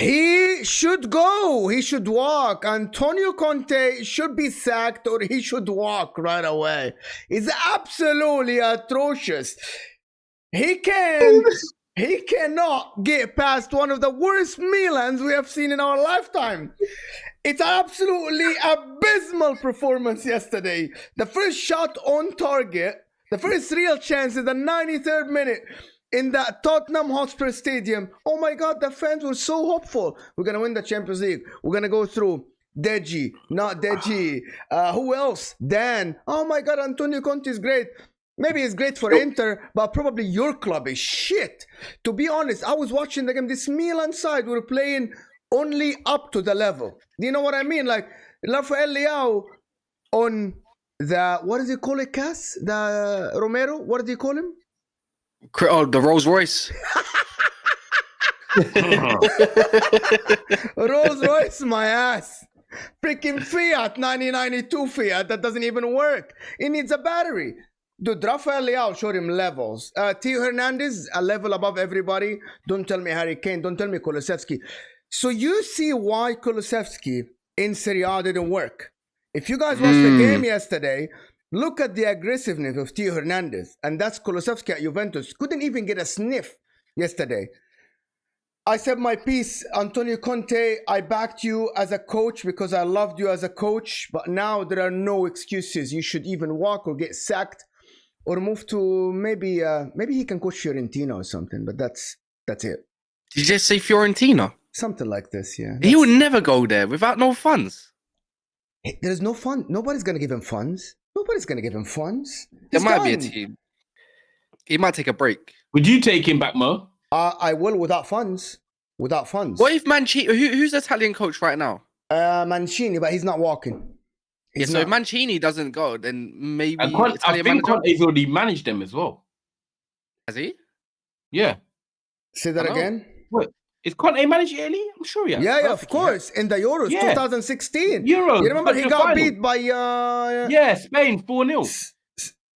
He should go. He should walk. Antonio Conte should be sacked or he should walk right away. It's absolutely atrocious. He cannot get past one of the worst Milans we have seen in our lifetime. It's absolutely abysmal performance yesterday. The first shot on target, the first real chance in the 93rd minute. In that Tottenham Hotspur Stadium, oh my God, the fans were so hopeful. We're going to win the Champions League. We're going to go through Deji, not Deji. Who else? Dan. Oh my God, Antonio Conte is great. Maybe it's great for Inter, but probably your club is shit. To be honest, I was watching the game. This Milan side were playing only up to the level. Do you know what I mean? Like, Rafael Leao on the, what does he call it, Cass? The Romero? What do you call him? Oh, the Rolls Royce. Rolls Royce, my ass. Freaking Fiat, 1992 Fiat, that doesn't even work. It needs a battery. Dude, Rafael Leao showed him levels. Theo Hernandez, a level above everybody. Don't tell me Harry Kane. Don't tell me Kulusevski. So you see why Kulusevski in Serie A didn't work. If you guys watched the game yesterday, look at the aggressiveness of Theo Hernandez. And that's Kulusevski at Juventus. Couldn't even get a sniff yesterday. I said my piece, Antonio Conte, I backed you as a coach because I loved you as a coach. But now there are no excuses. You should even walk or get sacked or move to maybe he can coach Fiorentina or something. But that's it. Did you just say Fiorentina? Something like this, yeah. He would never go there without no funds. There's no fund. Nobody's going to give him funds. Nobody's going to give him funds. There might be a team. He might take a break. Would you take him back, Mo? I will without funds. Without funds. What if Mancini... Who's the Italian coach right now? Mancini, but he's not walking. He's so if Mancini doesn't go, then maybe... I think Conte's already managed them as well. Has he? Yeah. Say that again? What? Is Conte managed Italy? I'm sure he has. Yeah, of course. In the Euros, 2016. Euros. You remember he got beat by... Spain, 4-0.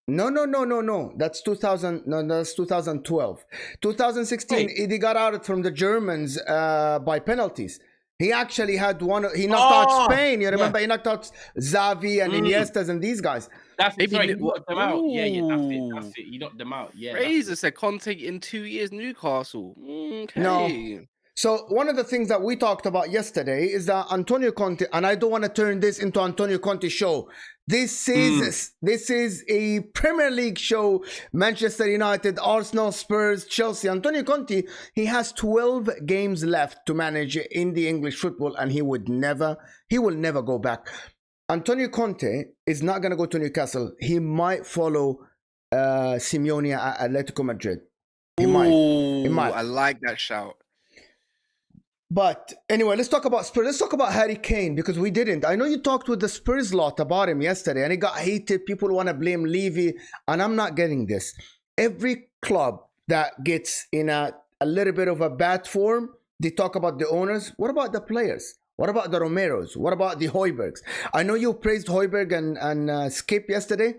No. That's 2000. No, that's 2012. 2016, he got out from the Germans by penalties. He actually had one. He knocked out Spain. You remember he knocked out Xavi and Iniestas and these guys. That's it. Sorry, he knocked them out. Yeah, that's it. He knocked them out. Yeah. Razor said Conte in 2 years Newcastle. Okay. No. So one of the things that we talked about yesterday is that Antonio Conte, and I don't want to turn this into Antonio Conte show. This is a Premier League show. Manchester United, Arsenal, Spurs, Chelsea. Antonio Conte, he has 12 games left to manage in the English football, and he will never go back. Antonio Conte is not going to go to Newcastle. He might follow Simeone at Atletico Madrid. He might. I like that shout. But anyway, let's talk about Spurs. Let's talk about Harry Kane because we didn't. I know you talked with the Spurs lot about him yesterday and he got hated. People want to blame Levy and I'm not getting this. Every club that gets in a little bit of a bad form, they talk about the owners. What about the players? What about the Romeros? What about the Højbjergs? I know you praised Højbjerg and Skip yesterday.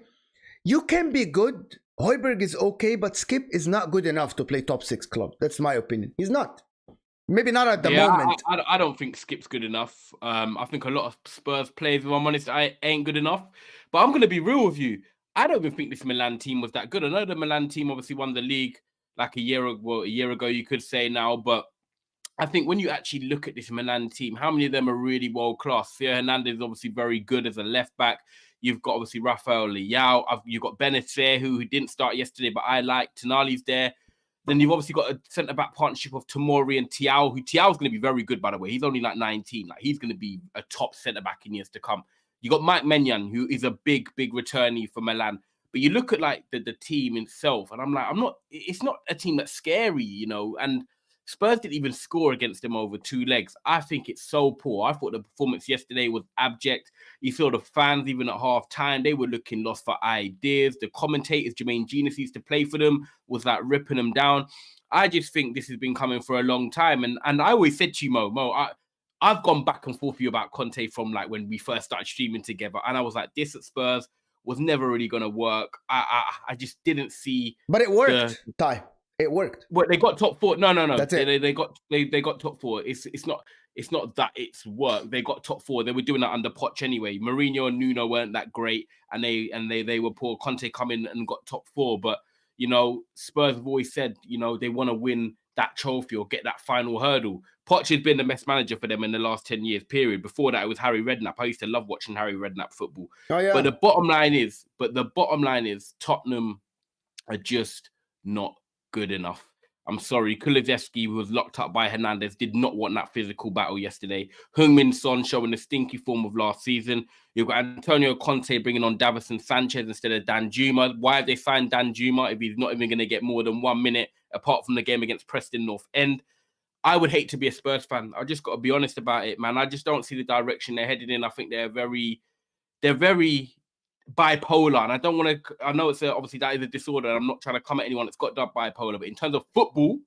You can be good. Højbjerg is okay, but Skip is not good enough to play top 6 club. That's my opinion. He's not. Maybe not at the moment. I don't think Skip's good enough. I think a lot of Spurs players, if I'm honest, ain't good enough. But I'm going to be real with you. I don't even think this Milan team was that good. I know the Milan team obviously won the league like a year ago, you could say now. But I think when you actually look at this Milan team, how many of them are really world class? Theo Hernandez is obviously very good as a left back. You've got obviously Rafael Leao. You've got Benacer, who didn't start yesterday, but I like. Tonali's there. Then you've obviously got a centre-back partnership of Tomori and Thiaw, who Thiaw's going to be very good, by the way. He's only like 19. Like, he's going to be a top centre-back in years to come. You got Mike Maignan, who is a big returnee for Milan. But you look at like the team itself, and I'm like, it's not a team that's scary, you know. And Spurs didn't even score against them over 2 legs. I think it's so poor. I thought the performance yesterday was abject. You saw the fans, even at half time, they were looking lost for ideas. The commentators, Jermaine Genius used to play for them, was like ripping them down. I just think this has been coming for a long time. And I always said to you, Mo, I've gone back and forth with you about Conte from like when we first started streaming together. And I was like, this at Spurs was never really going to work. I just didn't see. But it worked, Ty. It worked. Well, they got top 4. No. That's it. They got top 4. It's not that it's work. They got top 4. They were doing that under Poch anyway. Mourinho and Nuno weren't that great, and they were poor. Conte come in and got top 4. But you know, Spurs have always said, you know, they want to win that trophy or get that final hurdle. Poch has been the best manager for them in the last 10 years, period. Before that, it was Harry Redknapp. I used to love watching Harry Redknapp football. Oh, yeah. But the bottom line is Tottenham are just not good enough. I'm sorry. Kulusevski, who was locked up by Hernandez, did not want that physical battle yesterday. Heung-min Son showing the stinky form of last season. You've got Antonio Conte bringing on Davison Sanchez instead of Dan Juma. Why have they signed Dan Juma if he's not even going to get more than 1 minute, apart from the game against Preston North End? I would hate to be a Spurs fan. I just got to be honest about it, man. I just don't see the direction they're headed in. I think they're very bipolar, and I don't want to. I know it's obviously that is a disorder. And I'm not trying to come at anyone that's got that bipolar, but in terms of football,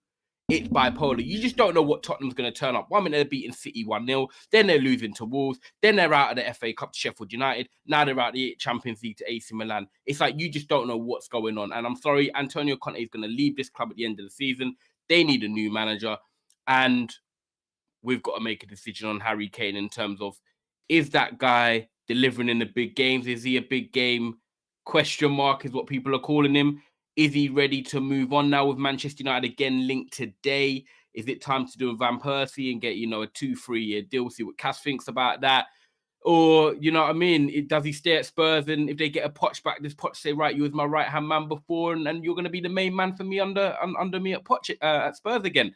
it's bipolar. You just don't know what Tottenham's going to turn up. 1 minute they're beating City 1-0, then they're losing to Wolves, then they're out of the FA Cup to Sheffield United, now they're out of the Champions League to AC Milan. It's like you just don't know what's going on. And I'm sorry, Antonio Conte is going to leave this club at the end of the season. They need a new manager, and we've got to make a decision on Harry Kane in terms of, is that guy delivering in the big games? Is he a big game question mark is what people are calling him? Is he ready to move on now with Manchester United again linked today? Is it time to do a Van Persie and get, you know, a 2-3 year deal? See what Cass thinks about that. Or, you know what I mean? Does he stay at Spurs? And if they get a Poch back, does Poch say, right, you was my right-hand man before, and you're going to be the main man for me under me at Poch at Spurs again?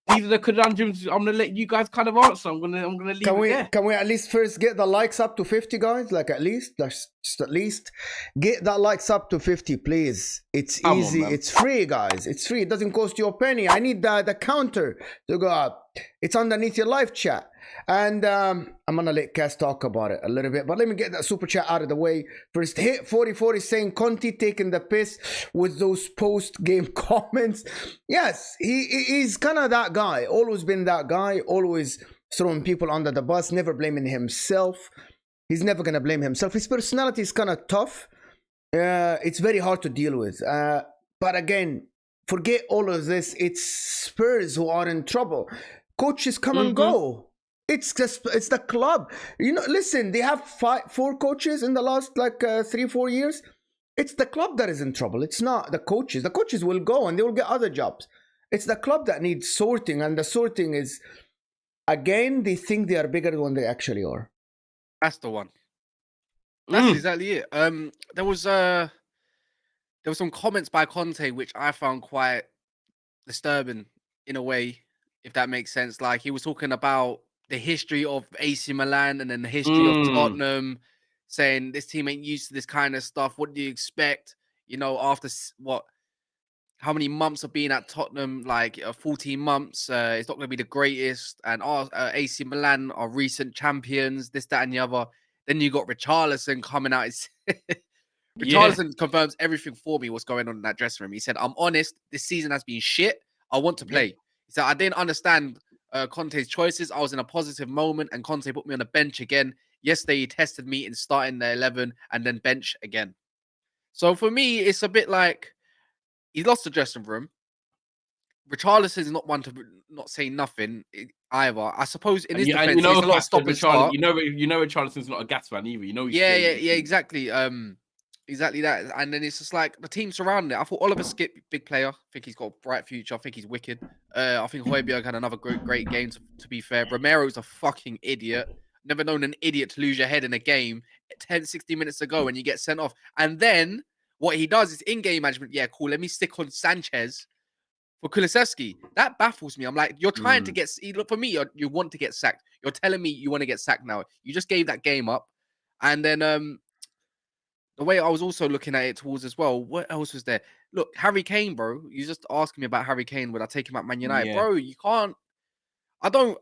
These are the conundrums I'm going to let you guys kind of answer. I'm going to leave it there. Can we at least first get the likes up to 50, guys? Like at least get that likes up to 50, please. It's easy. It's free, guys. It's free. It doesn't cost you a penny. I need the counter to go up. It's underneath your live chat. And I'm going to let Cass talk about it a little bit. But let me get that super chat out of the way. First, Hit 44 is saying Conte taking the piss with those post-game comments. Yes, he's kind of that guy. Always been that guy. Always throwing people under the bus. Never blaming himself. He's never going to blame himself. His personality is kind of tough. It's very hard to deal with. But again, forget all of this. It's Spurs who are in trouble. Coaches come and go. It's the club. You know, listen, they have 4 coaches in the last 3-4 years. It's the club that is in trouble. It's not the coaches. The coaches will go and they will get other jobs. It's the club that needs sorting, and the sorting is, again, they think they are bigger than they actually are. That's the one. That's exactly it. There was some comments by Conte which I found quite disturbing in a way, if that makes sense. Like, he was talking about the history of AC Milan and then the history of Tottenham, saying this team ain't used to this kind of stuff. What do you expect? You know, after how many months of being at Tottenham, 14 months, it's not going to be the greatest. And AC Milan are recent champions, this, that, and the other. Then you got Richarlison coming out. Richarlison confirms everything for me, what's going on in that dressing room. He said, I'm honest, this season has been shit. I want to play. He said, I didn't understand Conte's choices. I was in a positive moment and Conte put me on the bench again. Yesterday he tested me in starting the 11 and then bench again. So for me, it's a bit like he lost the dressing room. Richarlison is not one to not say nothing either. I suppose in his defense, he's a lot of stop and start. You know Richarlison's not a gas man either. You know, yeah, exactly. Exactly that. And then it's just like the team surrounding it. I thought Oliver Skip, big player. I think he's got a bright future. I think he's wicked. I think Højbjerg had another great game, to be fair. Romero's a fucking idiot. Never known an idiot to lose your head in a game 10, 60 minutes ago and you get sent off. And then what he does is in-game management. Yeah, cool. Let me stick on Sanchez for Kulusevski. That baffles me. I'm like, you're trying to get... Look, for me, you want to get sacked. You're telling me you want to get sacked now. You just gave that game up. And then... the way I was also looking at it towards as well, what else was there? Look, Harry Kane, bro. You just asking me about Harry Kane. Would I take him at Man United, Yeah. bro? You can't. I don't.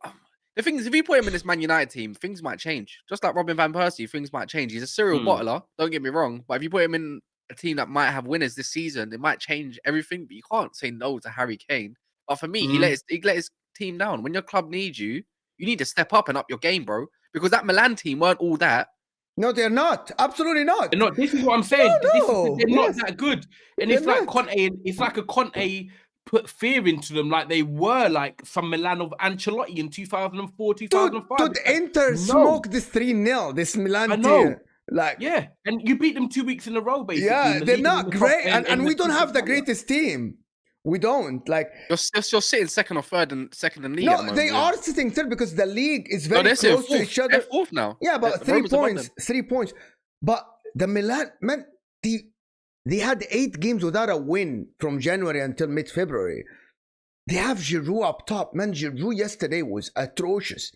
The thing is, if you put him in this Man United team, things might change. Just like Robin van Persie, things might change. He's a serial bottler. Don't get me wrong, but if you put him in a team that might have winners this season, it might change everything. But you can't say no to Harry Kane. But for me, he let his team down. When your club needs you, you need to step up and up your game, bro. Because that Milan team weren't all that. No, they're not. Absolutely not. They're not. This is what I'm saying. No, They're not that good. And it's They're like not. Conte. It's like a Conte put fear into them, like they were like some Milan of Ancelotti in 2004, 2005. Dude, Inter smoked this 3-0, this Milan I know. team. Like, Yeah, and you beat them 2 weeks in a row, basically. yeah, in the they're league, not in the top great. 10, And in we the don't have the Super Cup. greatest team. We don't. Like, You're sitting second or third and second in league. at the no, moment, they yeah. are sitting third because the league is No, very they're sitting close to fourth. each other. They're fourth now. Yeah, but Roma's above them. 3 points. But the Milan, man, they had 8 games without a win from January until mid-February. They have Giroud up top. Man, Giroud yesterday was atrocious.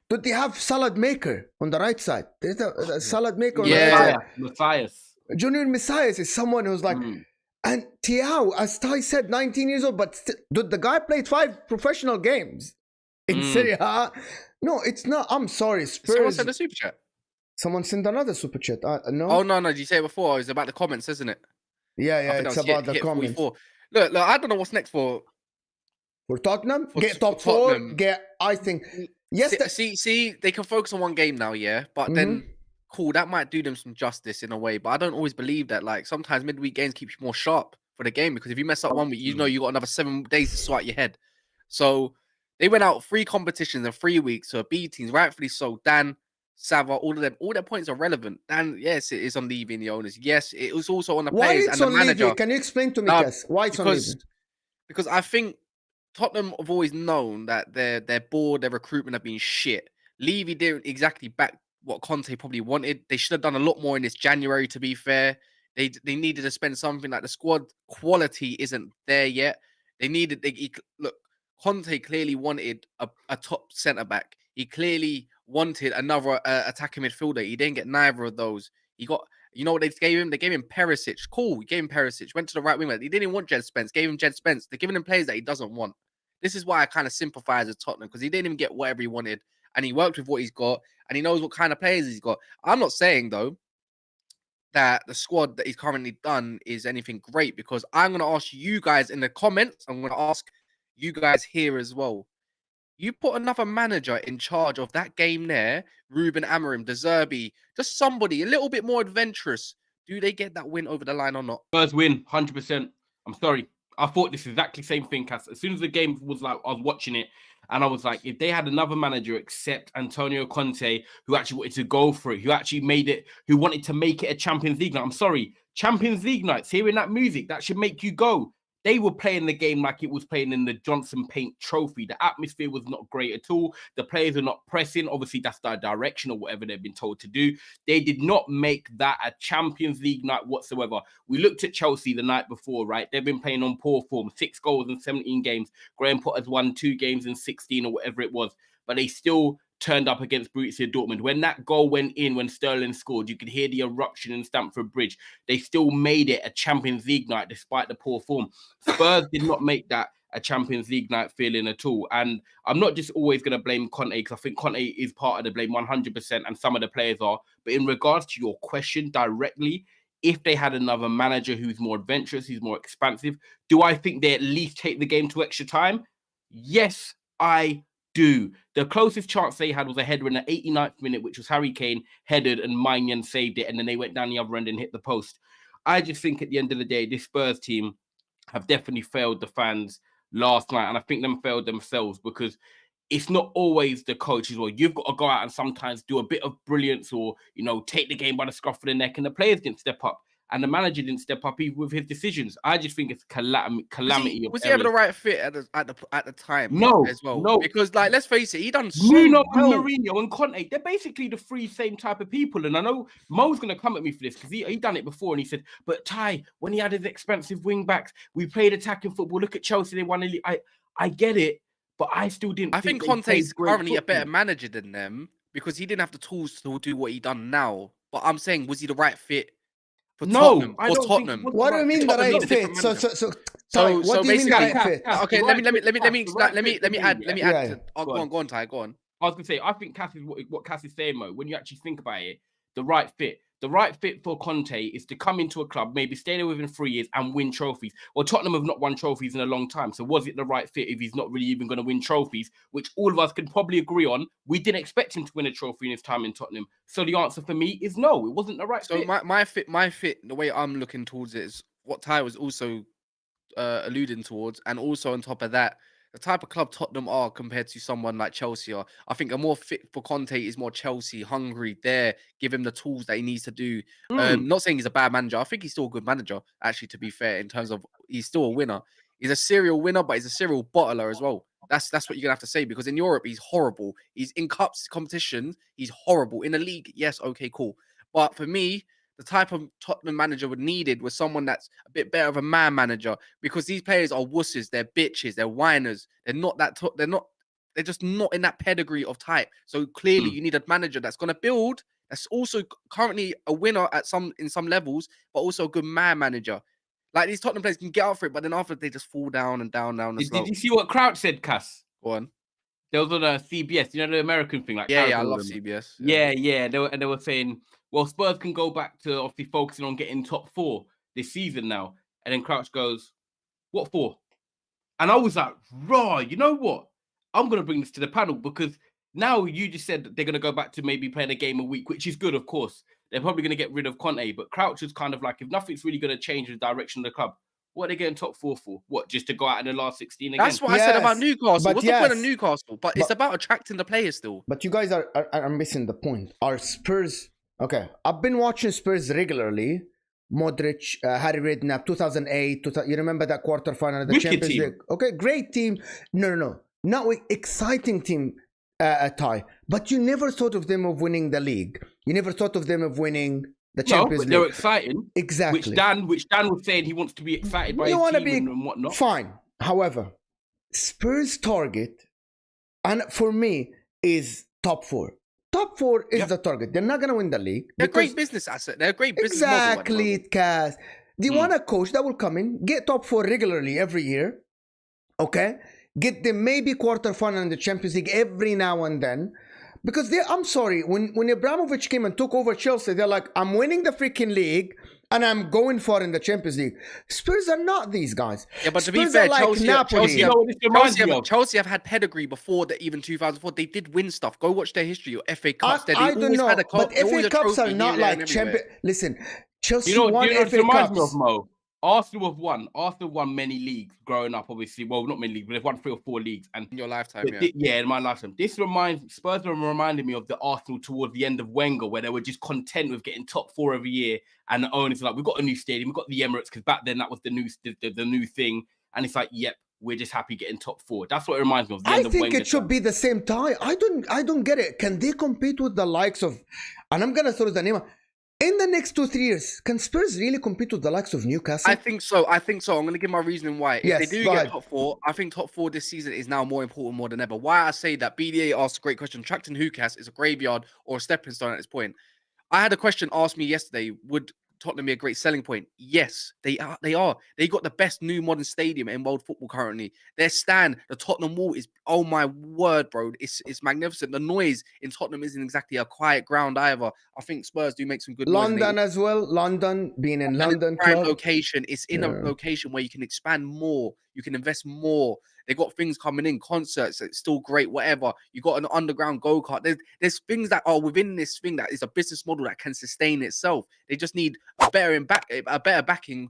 But they have salad maker on the right side. There's a salad maker on the right side. Matthias. Junior Messias is someone who's like, and Thiago, as Ty said, 19 years old, but dude, the guy played 5 professional games in Serie A. No, it's not. I'm sorry, Spurs. Someone sent a super chat. Someone sent another super chat. No. Oh no, did you say it before? It's about the comments, isn't it? Yeah, I think it's that was about the hit comments. 44. Look, I don't know what's next for Tottenham. Get for top 4. Tottenham. I think. Yes. See, they can focus on one game now, yeah. But then, cool, that might do them some justice in a way. But I don't always believe that. Like sometimes midweek games keep you more sharp for the game because if you mess up 1 week, you know you got another 7 days to sort out your head. So they went out 3 competitions in 3 weeks. So B teams, rightfully so. Dan, Sava, all of them, all their points are relevant. Dan, yes, it is on leaving the owners. Yes, it was also on the Why players it's and the on manager. Levy? Can you explain to me, Cass? Why it's on Levy? Because I think Tottenham have always known that their board, their recruitment have been shit. Levy didn't exactly back what Conte probably wanted. They should have done a lot more in this January, to be fair. They needed to spend something like the squad quality isn't there yet. Look, Conte clearly wanted a top centre back. He clearly wanted another attacking midfielder. He didn't get neither of those. He got, you know what they gave him? They gave him Perisic. Cool, he gave him Perisic. Went to the right wing. He didn't want Jed Spence. Gave him Jed Spence. They're giving him players that he doesn't want. This is why I kind of sympathize with Tottenham because he didn't even get whatever he wanted. And he worked with what he's got. And he knows what kind of players he's got. I'm not saying, though, that the squad that he's currently done is anything great because I'm going to ask you guys in the comments. I'm going to ask you guys here as well. You put another manager in charge of that game there, Ruben Amorim, De Zerbi, just somebody a little bit more adventurous. Do they get that win over the line or not? Spurs win, 100%. I'm sorry. I thought this exactly same thing, Cass. As soon as the game was like, I was watching it, and I was like, if they had another manager except Antonio Conte, who actually wanted to go for it, who actually made it, who wanted to make it a Champions League night. I'm sorry, Champions League nights, hearing that music, that should make you go. They were playing the game like it was playing in the Johnson Paint Trophy. The atmosphere was not great at all. The players are not pressing. Obviously, that's their direction or whatever they've been told to do. They did not make that a Champions League night whatsoever. We looked at Chelsea the night before, right? They've been playing on poor form, 6 goals in 17 games. Graham Potter's won 2 games in 16 or whatever it was. But they still turned up against Borussia Dortmund. When that goal went in, when Sterling scored, you could hear the eruption in Stamford Bridge. They still made it a Champions League night despite the poor form. Spurs did not make that a Champions League night feeling at all. And I'm not just always going to blame Conte because I think Conte is part of the blame 100% and some of the players are. But in regards to your question directly, if they had another manager who's more adventurous, who's more expansive, do I think they at least take the game to extra time? Yes, I do. The closest chance they had was a header in the 89th minute, which was Harry Kane headed and Maignan saved it, and then they went down the other end and hit the post. I just think at the end of the day, this Spurs team have definitely failed the fans last night, and I think them failed themselves because it's not always the coach as well. You've got to go out and sometimes do a bit of brilliance or, you know, take the game by the scruff of the neck, and the players didn't step up. And the manager didn't step up even with his decisions. I just think it's calamity. Was he ever the right fit at the time? No, as well. no. Because like, let's face it, he done so Nuno well. and Mourinho and Conte, they're basically the 3 same type of people. And I know Mo's going to come at me for this because he done it before. And he said, but Ty, when he had his expensive wing backs, we played attacking football. Look at Chelsea, they won. I get it, but I still didn't. I think Conte's currently a better manager than them because he didn't have the tools to do what he done now. But I'm saying, was he the right fit For No, Tottenham. I For don't think it Tottenham. was What do you mean the Tottenham right need a different fit? So, manager. so, Ty, what So do you mean the basically, right fit? Cass, okay, the let me right let me fit let me for let me Cass, the right let me fit let for me add me, let me yeah? add Yeah. to oh, Go go on. on, Ty, go on. I was gonna say, I think Cass is what Cass is saying, Mo. When you actually think about it, the right fit. The right fit for Conte is to come into a club, maybe stay there within 3 years and win trophies. Well, Tottenham have not won trophies in a long time. So was it the right fit if he's not really even going to win trophies, which all of us can probably agree on? We didn't expect him to win a trophy in his time in Tottenham. So the answer for me is no, it wasn't the right So fit. my fit, the way I'm looking towards it is what Ty was also alluding towards, and also on top of that, the type of club Tottenham are compared to someone like Chelsea are. I think a more fit for Conte is more Chelsea, hungry, there, give him the tools that he needs to do. Not saying he's a bad manager. I think he's still a good manager, actually, to be fair, in terms of he's still a winner. He's a serial winner, but he's a serial bottler as well. That's what you're gonna have to say, because in Europe he's horrible. He's in cups competitions, he's horrible. In the league, yes, okay, cool. But for me, the type of Tottenham manager would needed was someone that's a bit better of a man manager, because these players are wusses, they're bitches, they're whiners. They're not that. They're just not in that pedigree of type. So clearly, you need a manager that's going to build. That's also currently a winner in some levels, but also a good man manager. Like these Tottenham players can get out for it, but then after they just fall down and down the slope. Did you see what Crouch said, Cass? Go on. There was on a CBS, you know, the American thing, like Yeah, I love Caribbean. CBS. Yeah. They were saying, well, Spurs can go back to obviously focusing on getting top 4 this season now. And then Crouch goes, what for? And I was like, raw, you know what? I'm going to bring this to the panel, because now you just said that they're going to go back to maybe playing a game a week, which is good, of course. They're probably going to get rid of Conte, but Crouch is kind of like, if nothing's really going to change the direction of the club, what are they getting top 4 for? What, just to go out in the last 16 again? That's what I said about Yes, Newcastle. but What's the point of yes, Newcastle? But it's about attracting the players still. But you guys are missing the point. Are Spurs... Okay, I've been watching Spurs regularly. Modric, Harry Redknapp, 2008. You remember that quarterfinal of the Wicked Champions team. League? Okay, great team. No. Not exciting team, Ty. But you never thought of them of winning the league. You never thought of them of winning the Champions but they're League. exciting. Exactly. Which Dan was saying he wants to be excited by You his wanna team be and whatnot. fine. However, Spurs' target, and for me, is top 4. Top 4 is the target. They're not going to win the league. They're a great business asset. They're a great business model. Exactly, Cass. Do you want a coach that will come in, get top 4 regularly every year, okay? Get them maybe quarterfinal in the Champions League every now and then. Because I'm sorry, when Abramovich came and took over Chelsea, they're like, I'm winning the freaking league and I'm going for in the Champions League. Spurs are not these guys. Yeah, but to Spurs be fair, are like Chelsea have had pedigree before even 2004. They did win stuff. Go watch their history or FA Cups. I don't know, but FA Cups are not like champion. Listen, Chelsea won FA Cups. Reminds me of, Mo? Arsenal have won. Arsenal won many leagues growing up, obviously. Well, not many leagues, but they've won 3 or 4 leagues. And in your lifetime, in my lifetime. Spurs reminded me of the Arsenal towards the end of Wenger, where they were just content with getting top 4 every year. And the owners are like, we've got a new stadium, we've got the Emirates, because back then that was the new thing. And it's like, yep, we're just happy getting top 4. That's what it reminds me of. I think it should be the same tie. I don't get it. Can they compete with the likes of, and I'm gonna throw the name out, in the next 2-3 years, can Spurs really compete with the likes of Newcastle? I think so. I'm going to give my reasoning why. If they do get ahead. top 4, I think top 4 this season is now more important more than ever. Why I say that, BDA asked a great question. Attracting Newcastle is a graveyard or a stepping stone at this point. I had a question asked me yesterday. Would Tottenham be a great selling point? Yes, they are. They got the best new modern stadium in world football currently. Their stand, the Tottenham Wall, is, oh my word, bro, it's magnificent. The noise in Tottenham isn't exactly a quiet ground either. I think Spurs do make some good London noise. as well. London, being in London it's a prime location. It's in a location where you can expand more. You can invest more. They got things coming in, concerts. It's still great. Whatever. You got an underground go-kart. There's things that are within this thing that is a business model that can sustain itself. They just need a better backing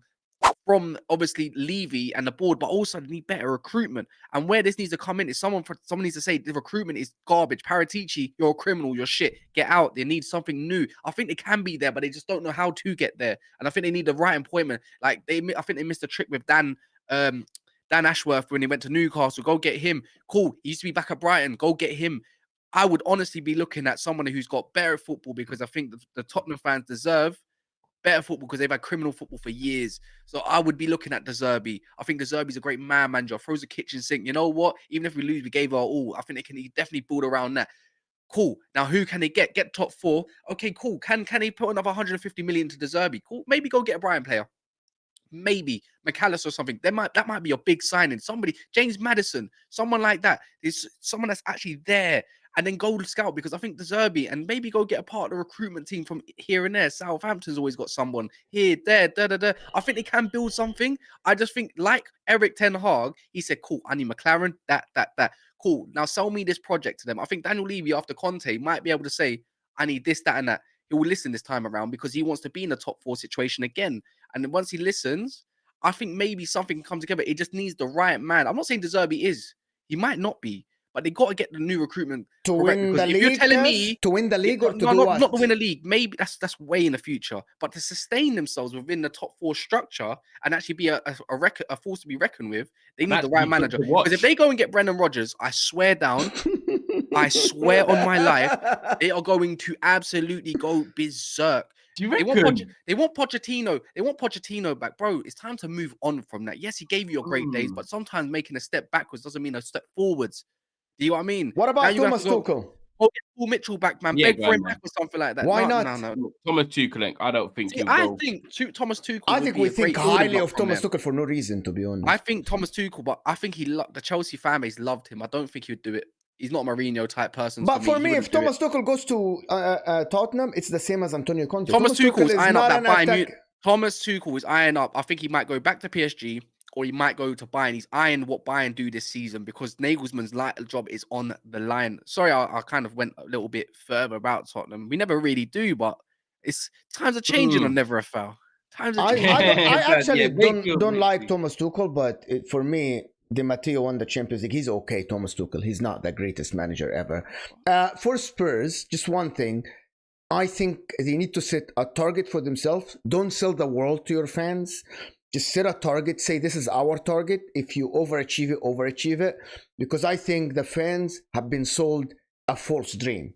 from obviously Levy and the board, but also they need better recruitment. And where this needs to come in is someone needs to say the recruitment is garbage. Paratici, you're a criminal, you're shit. Get out. They need something new. I think they can be there, but they just don't know how to get there. And I think they need the right appointment. Like I think they missed a trick with Dan Ashworth when he went to Newcastle. Go get him. Cool. He used to be back at Brighton. Go get him. I would honestly be looking at someone who's got better football, because I think the Tottenham fans deserve better football because they've had criminal football for years. So I would be looking at De Zerbi. I think De Zerbi's a great man manager. Throws a kitchen sink. You know what? Even if we lose, we gave our all. I think they can definitely build around that. Cool. Now who can they get? Get top 4. Okay, cool. Can they put another 150 million to De Zerbi? Cool. Maybe go get a Brian player. Maybe McAllister or something. That might be a big signing. Somebody, James Maddison, someone like that. Is someone that's actually there, and then go scout, because I think De Zerbi, and maybe go get a part of the recruitment team from here and there. Southampton's always got someone here, there, I think they can build something. I just think, like Eric Ten Hag, he said, cool, I need McLaren, that. Cool. Now sell me this project to them. I think Daniel Levy after Conte might be able to say, I need this, that, and that. He will listen this time around because he wants to be in a top 4 situation again. And then once he listens, I think maybe something can come together. It just needs the right man. I'm not saying De Zerbi is. He might not be. But they got to get the new recruitment to correct, win because the if league. you're telling me to win the league, or to no, do what? not to win the league. Maybe that's way in the future. But to sustain themselves within the top 4 structure and actually be a force to be reckoned with, they need the right manager. Because if they go and get Brendan Rodgers, I swear down, I swear on my life, they are going to absolutely go berserk. Do you reckon? They want Pochettino. They want Pochettino back, bro. It's time to move on from that. Yes, he gave you a great days, but sometimes making a step backwards doesn't mean a step forwards. Do you know what I mean? What about Thomas Tuchel? Oh, get Paul Mitchell back, man. Yeah, beg for him back or something like that. Why not? No. Thomas Tuchel, I don't think he'll I go. think Thomas Tuchel. I think we think highly of Thomas Tuchel for no reason, to be honest. I think Thomas Tuchel, but I think the Chelsea fan base loved him. I don't think he would do it. He's not a Mourinho type person. But for me, if Thomas Tuchel goes to Tottenham, it's the same as Antonio Conte. Thomas Tuchel is eyeing up that Bayern Munich. Thomas Tuchel is eyeing up. I think he might go back to PSG, or he might go to Bayern. He's eyeing what Bayern do this season because Nagelsmann's job is on the line. Sorry, I kind of went a little bit further about Tottenham. We never really do, but it's times are changing on Never a Foul. Times are changing. I actually don't like Thomas Tuchel, but for me, Di Matteo won the Champions League. He's okay, Thomas Tuchel. He's not the greatest manager ever. For Spurs, just one thing. I think they need to set a target for themselves. Don't sell the world to your fans. Just set a target. Say, this is our target. If you overachieve it. Because I think the fans have been sold a false dream.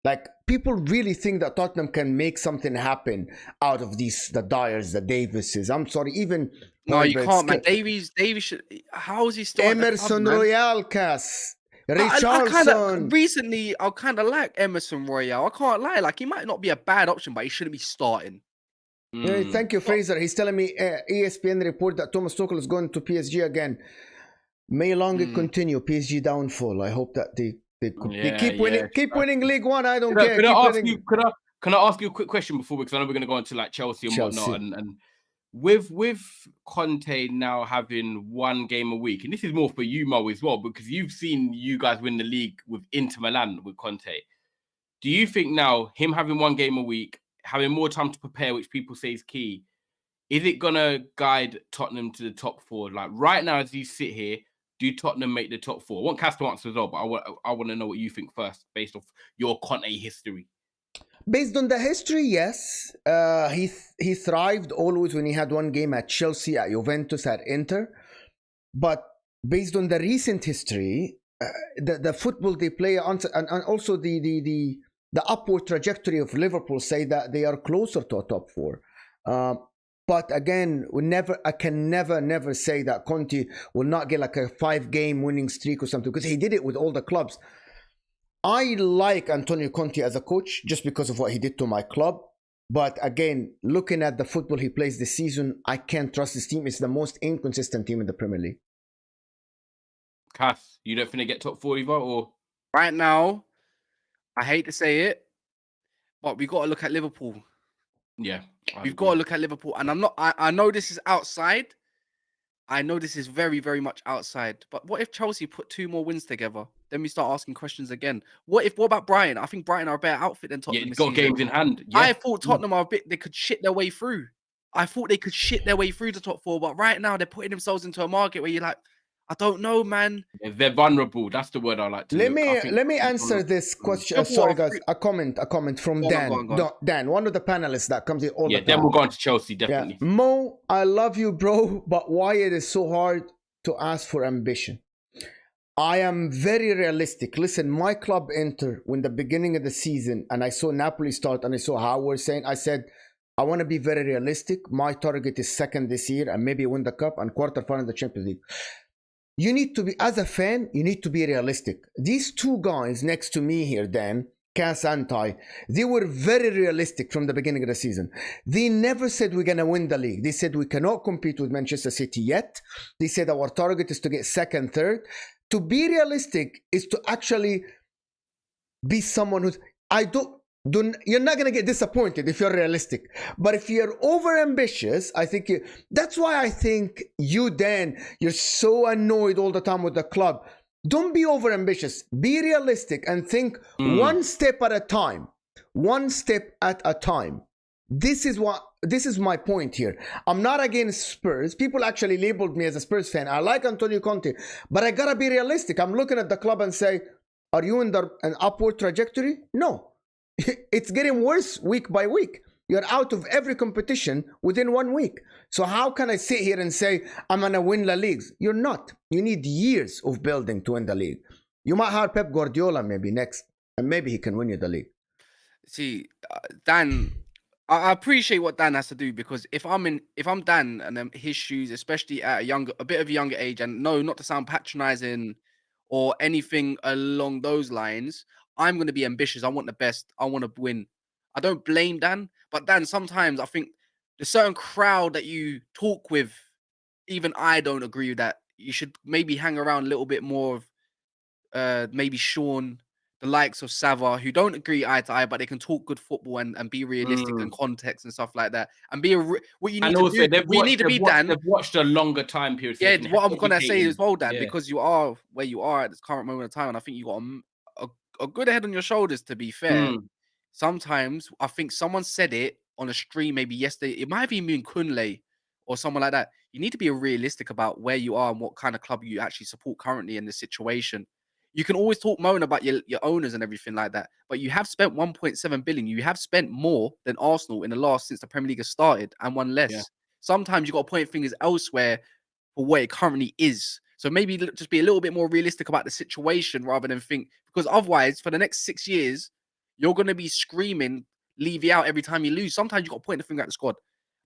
Like, people really think that Tottenham can make something happen out of the Dyers, the Davises. I'm sorry, even... No, you can't, man. Davies should... How is he still Emerson Royal, Cass. Richarlison. Recently, I kind of like Emerson Royal. I can't lie. Like, he might not be a bad option, but he shouldn't be starting. Thank you, Fraser. He's telling me ESPN report that Thomas Tuchel is going to PSG again. May long it continue. PSG downfall. I hope that they keep winning. Keep winning League One. I don't care. Can I ask you a quick question before, because I know we're going to go into like Chelsea and whatnot, and with Conte now having one game a week, and this is more for you, Mo, as well, because you've seen you guys win the league with Inter Milan with Conte. Do you think now him having one game a week, having more time to prepare, which people say is key, is it gonna guide Tottenham to the top 4? Like right now, as you sit here, do Tottenham make the top 4? I want Cass to answer as well, but I want to know what you think first, based off your Conte history. Based on the history, yes. He thrived always when he had one game at Chelsea, at Juventus, at Inter. But based on the recent history, the football they play, and also the upward trajectory of Liverpool say that they are closer to a top 4. But again, I can never say that Conte will not get like a 5-game winning streak or something, because he did it with all the clubs. I like Antonio Conte as a coach just because of what he did to my club. But again, looking at the football he plays this season, I can't trust this team. It's the most inconsistent team in the Premier League. Cass, you don't think they get top 4 either, or? Right now, I hate to say it, but we got to look at Liverpool. Yeah. We've got to look at Liverpool. And I know this is outside. I know this is very, very much outside. But what if Chelsea put 2 more wins together? Then we start asking questions again. What about Brighton? I think Brighton are a better outfit than Tottenham. Yeah, got games in hand. Yeah. I thought Tottenham they could shit their way through. I thought they could shit their way through to top 4. But right now, they're putting themselves into a market where you're like, I don't know, man. Yeah, they're vulnerable. That's the word I like to Let me answer this question. Sorry, guys. A comment from Dan. Go on. Dan, one of the panelists that comes in all the time. Then we'll go on to Chelsea, definitely. Yeah. Mo, I love you, bro, but why it is so hard to ask for ambition? I am very realistic. Listen, my club Inter, when the beginning of the season, and I saw Napoli start, and I saw how we're saying, I said, I want to be very realistic. My target is 2nd this year, and maybe win the cup and quarterfinal of the Champions League. you need to be, as a fan, you need to be realistic. These two guys next to me here, Dan, Cass and Ty, they were very realistic from the beginning of the season. They never said we're going to win the league. They said we cannot compete with Manchester City yet. They said our target is to get second, third. To be realistic is to actually be someone who's, you're not going to get disappointed if you're realistic. But if you're over ambitious, I think that's why I think you, Dan, you're so annoyed all the time with the club. Don't be over ambitious. Be realistic and think one step at a time. One step at a time. This is my point here. I'm not against Spurs. People actually labeled me as a Spurs fan. I like Antonio Conte, but I gotta be realistic. I'm looking at the club and say, are you in an upward trajectory? No. It's getting worse week by week. You're out of every competition within 1 week. So how can I sit here and say, I'm going to win La Ligue? You're not. You need years of building to win the league. You might hire Pep Guardiola maybe next, and maybe he can win you the league. See, Dan, I appreciate what Dan has to do, because if I'm Dan and his shoes, especially at a bit of a younger age, and no, not to sound patronizing or anything along those lines, I'm going to be ambitious. I want the best. I want to win. I don't blame Dan, but Dan, sometimes I think the certain crowd that you talk with, even I don't agree with that. You should maybe hang around a little bit more of maybe Sean, the likes of Sava, who don't agree eye to eye, but they can talk good football and be realistic and context and stuff like that. And be what you need to do. They've watched a longer time period. Yeah, what I'm gonna say is, well, Dan, because you are where you are at this current moment of time, and I think you got a good head on your shoulders. To be fair, sometimes I think someone said it on a stream maybe yesterday. It might have even been Kunle or someone like that. You need to be realistic about where you are and what kind of club you actually support currently in this situation. You can always moan about your owners and everything like that, but you have spent 1.7 billion. You have spent more than Arsenal since the Premier League has started, and won less. Yeah. Sometimes you got to point fingers elsewhere for where it currently is. So maybe just be a little bit more realistic about the situation rather than think, because otherwise, for the next 6 years, you're going to be screaming Levy out every time you lose. Sometimes you got to point the finger at the squad.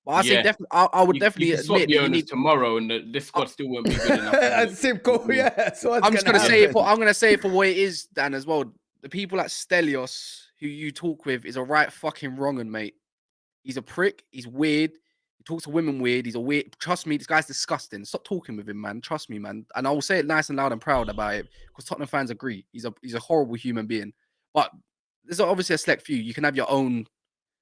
But I say definitely, I would definitely admit the owners tomorrow, and this squad still won't be good enough. Simple, yeah. So I'm just gonna say it for. I'm gonna say it for what it is, Dan, as well. The people at Stelios who you talk with is a right fucking wrong, and mate. He's a prick. He's weird. He talks to women weird. He's a weird. Trust me, this guy's disgusting. Stop talking with him, man. Trust me, man. And I will say it nice and loud and proud about it, because Tottenham fans agree. He's a horrible human being. But there's obviously a select few. You can have your own.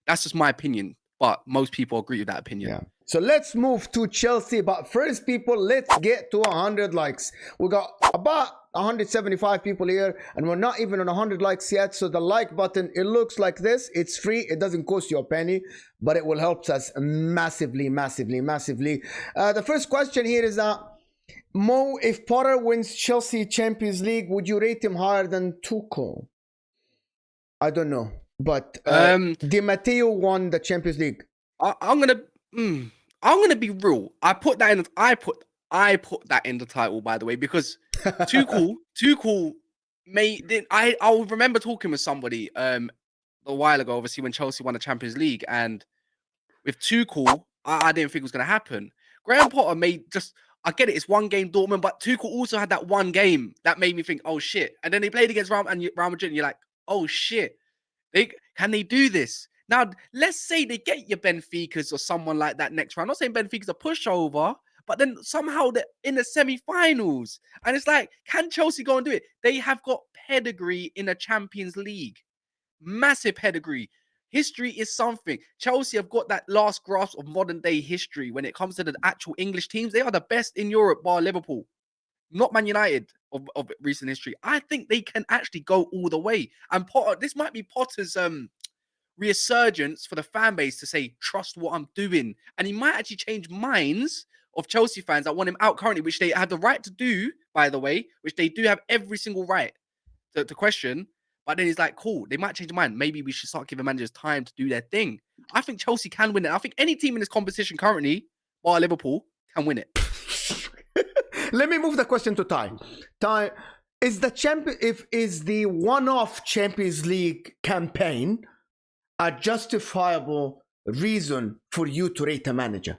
That's just my opinion. But most people agree with that opinion. Yeah. So let's move to Chelsea. But first, people, let's get to 100 likes. We got about 175 people here, and we're not even on 100 likes yet. So the like button, it looks like this. It's free. It doesn't cost you a penny, but it will help us massively, massively, massively. The first question here is Mo, if Potter wins Chelsea Champions League, would you rate him higher than Tuchel? I don't know. But Di Matteo won the Champions League. I'm gonna be real. I put that in the title, by the way, because Tuchel I'll remember talking with somebody a while ago, obviously when Chelsea won the Champions League, and with Tuchel, I didn't think it was gonna happen. Graham Potter I get it, it's one game Dortmund, but Tuchel also had that one game that made me think, oh shit. And then they played against Real Madrid, and you're like, oh shit. Can they do this? Now, let's say they get your Benficas or someone like that next round. I'm not saying Benfica's a pushover, but then somehow they're in the semi-finals. And it's like, can Chelsea go and do it? They have got pedigree in the Champions League. Massive pedigree. History is something. Chelsea have got that last grasp of modern-day history when it comes to the actual English teams. They are the best in Europe, bar Liverpool. Not Man United of recent history. I think they can actually go all the way. And Potter, this might be Potter's resurgence for the fan base to say, trust what I'm doing. And he might actually change minds of Chelsea fans that want him out currently, which they have the right to do, by the way, which they do have every single right to question. But then he's like, cool, they might change their mind. Maybe we should start giving managers time to do their thing. I think Chelsea can win it. I think any team in this competition currently, bar Liverpool, can win it. Let me move the question to Ty. Ty, is the one-off Champions League campaign a justifiable reason for you to rate a manager?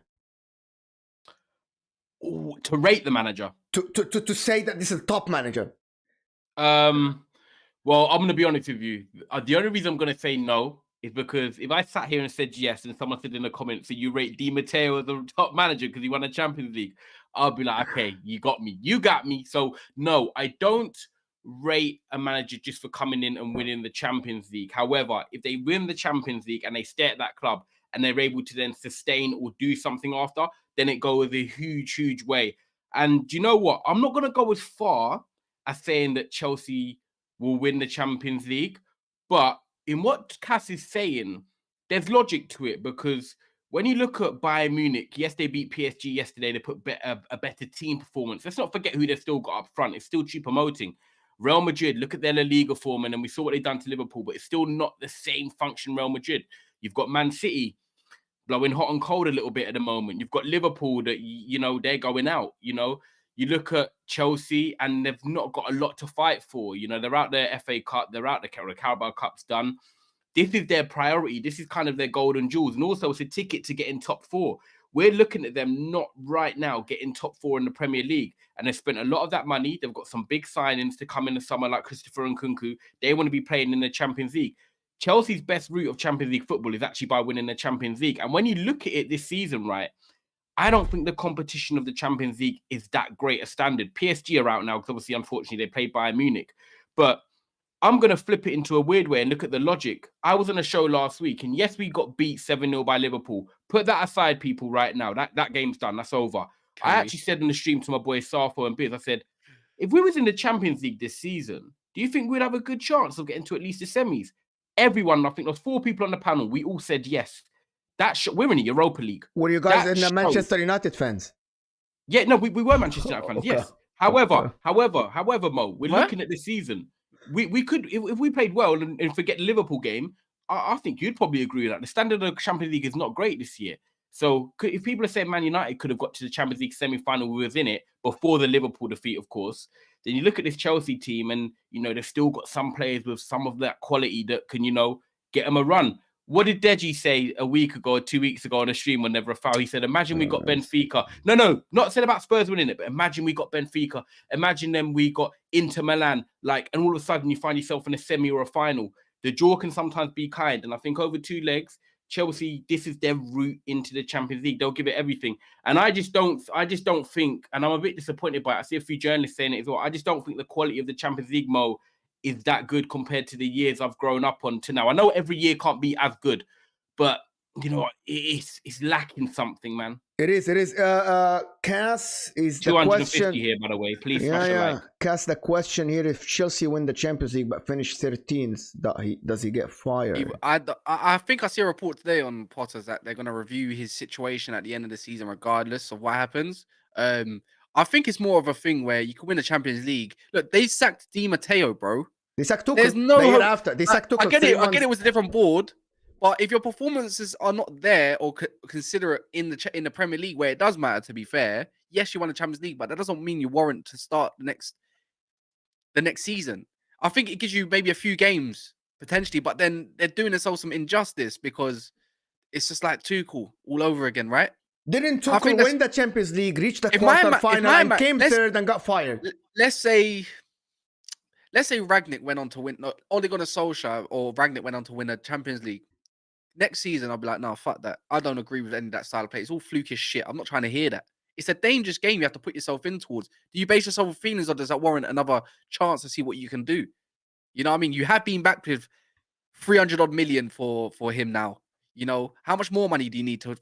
To rate the manager. To say that this is a top manager. Well, I'm going to be honest with you. The only reason I'm going to say no is because if I sat here and said yes, and someone said in the comments that you rate Di Matteo as the top manager because he won a Champions League, I'll be like, okay, you got me. You got me. So, no, I don't rate a manager just for coming in and winning the Champions League. However, if they win the Champions League and they stay at that club and they're able to then sustain or do something after, then it goes a huge, huge way. And do you know what? I'm not going to go as far as saying that Chelsea will win the Champions League. But in what Cass is saying, there's logic to it, because when you look at Bayern Munich, yes, they beat PSG yesterday. They put a better team performance. Let's not forget who they've still got up front. It's still cheap promoting. Real Madrid, look at their La Liga form, and then we saw what they've done to Liverpool, but it's still not the same function Real Madrid. You've got Man City blowing hot and cold a little bit at the moment. You've got Liverpool that, they're going out, You look at Chelsea and they've not got a lot to fight for. They're out there, FA Cup, they're out the Carabao Cup's done. This is their priority. This is kind of their golden jewels. And also it's a ticket to get in top 4. We're looking at them not right now getting top 4 in the Premier League. And they've spent a lot of that money. They've got some big signings to come in the summer like Christopher Nkunku. They want to be playing in the Champions League. Chelsea's best route of Champions League football is actually by winning the Champions League. And when you look at it this season, right, I don't think the competition of the Champions League is that great a standard. PSG are out now because obviously, unfortunately, they played Bayern Munich. But I'm going to flip it into a weird way and look at the logic. I was on a show last week, and yes, we got beat 7-0 by Liverpool. Put that aside, people, right now. That game's done. That's over. I actually said in the stream to my boys, Safo and Biz, I said, if we was in the Champions League this season, do you think we'd have a good chance of getting to at least the semis? Everyone, I think there was 4 people on the panel, we all said yes. We're in the Europa League. Were you guys in the Manchester United fans? Yeah, no, we were Manchester United fans, yes. However, Mo, we're looking at this season. We could, if we played well and forget the Liverpool game, I think you'd probably agree with that. The standard of the Champions League is not great this year. So if people are saying Man United could have got to the Champions League semi-final, we was in it before the Liverpool defeat, of course, then you look at this Chelsea team and, they've still got some players with some of that quality that can, get them a run. What did Deji say a week ago or 2 weeks ago on a stream when never a foul? He said, imagine we got Benfica. No, not said about Spurs winning it, but imagine we got Benfica. Imagine then we got Inter Milan. And all of a sudden you find yourself in a semi or a final. The draw can sometimes be kind. And I think over 2 legs, Chelsea, this is their route into the Champions League. They'll give it everything. And I just don't think, and I'm a bit disappointed by it. I see a few journalists saying it as well. I just don't think the quality of the Champions League, Mo, is that good compared to the years I've grown up on to now. I know every year can't be as good, but it's lacking something, man. It is. Cass is the 250 question here, by the way. Please, yeah. Cass, the question here: if Chelsea win the Champions League but finish 13th, does he get fired? I think I see a report today on Potters that they're going to review his situation at the end of the season, regardless of what happens. I think it's more of a thing where you can win the Champions League. Look, they sacked Di Matteo, bro. They sacked Tuchel. There's no the year after. They sacked Tuchel. I get it was a different board, but if your performances are not there or consider it in the Premier League, where it does matter, to be fair, yes, you won the Champions League, but that doesn't mean you warrant to start the next season. I think it gives you maybe a few games potentially, but then they're doing themselves some injustice because it's just like Tuchel all over again, right? Didn't Tuchel win the Champions League, reach the quarterfinal, and came third and got fired? Let's say Rangnick went on to win. No, Ole Gunnar Solskjaer or Rangnick went on to win a Champions League. Next season, I'll be like, no, fuck that. I don't agree with any of that style of play. It's all flukish shit. I'm not trying to hear that. It's a dangerous game you have to put yourself in towards. Do you base yourself on feelings, or does that warrant another chance to see what you can do? You know what I mean? You have been backed with 300 odd million for him now. How much more money do you need to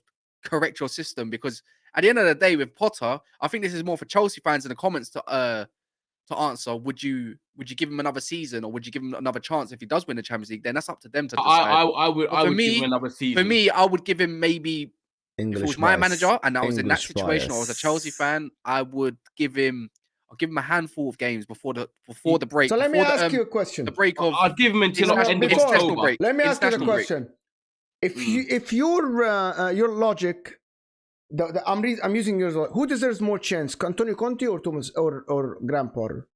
correct your system? Because at the end of the day, with Potter, I think this is more for Chelsea fans in the comments to answer. Would you give him another season, or would you give him another chance if he does win the Champions League? Then that's up to them to decide. I would give him another season. For me, I would give him maybe if it was my manager and I was in that situation, or I was a Chelsea fan, I'll give him a handful of games before the break. So let me ask you a question. The break of I'll give him until the end of October. Let me ask you the question. If your logic, I'm using yours. Who deserves more chance, Antonio Conte or Thomas or Graham Potter?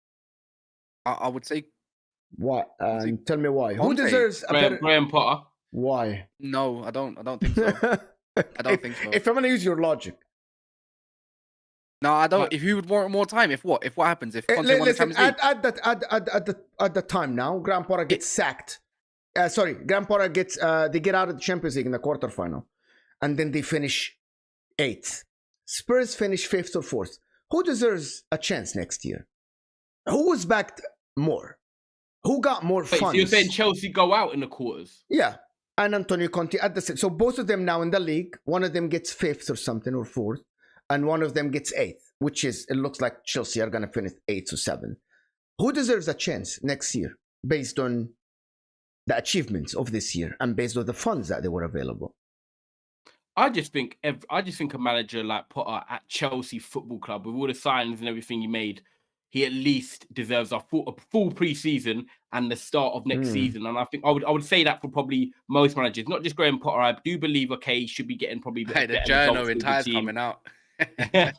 I would say why. Tell me why. Conte. Who deserves Graham Potter? Why? No, I don't think so. I don't think so. If I'm gonna use your logic, No, I don't. But- If you would want more time, if what happens? If Conte won the Listen, Champions League? at the time now, Graham Potter gets sacked. Graham Potter gets they get out of the Champions League in the quarterfinal, and then they finish 8th. Spurs finish 5th or 4th. Who deserves a chance next year? Who was backed more? Who got more Wait, funds? so you're saying Chelsea go out in the quarters? Yeah, and Antonio Conte at the same. So both of them now in the league. One of them gets 5th or something or 4th, and one of them gets 8th, which is it looks like Chelsea are gonna finish 8th or 7th. Who deserves a chance next year based on the achievements of this year and based on the funds that they were available? I just think a manager like Potter at Chelsea Football Club, with all the signings and everything he made, he at least deserves a full pre-season and the start of next season. And I think I would say that for probably most managers, not just Graham Potter. I do believe he should be getting probably Hey, the better journal results with the retires team. coming out. Hey,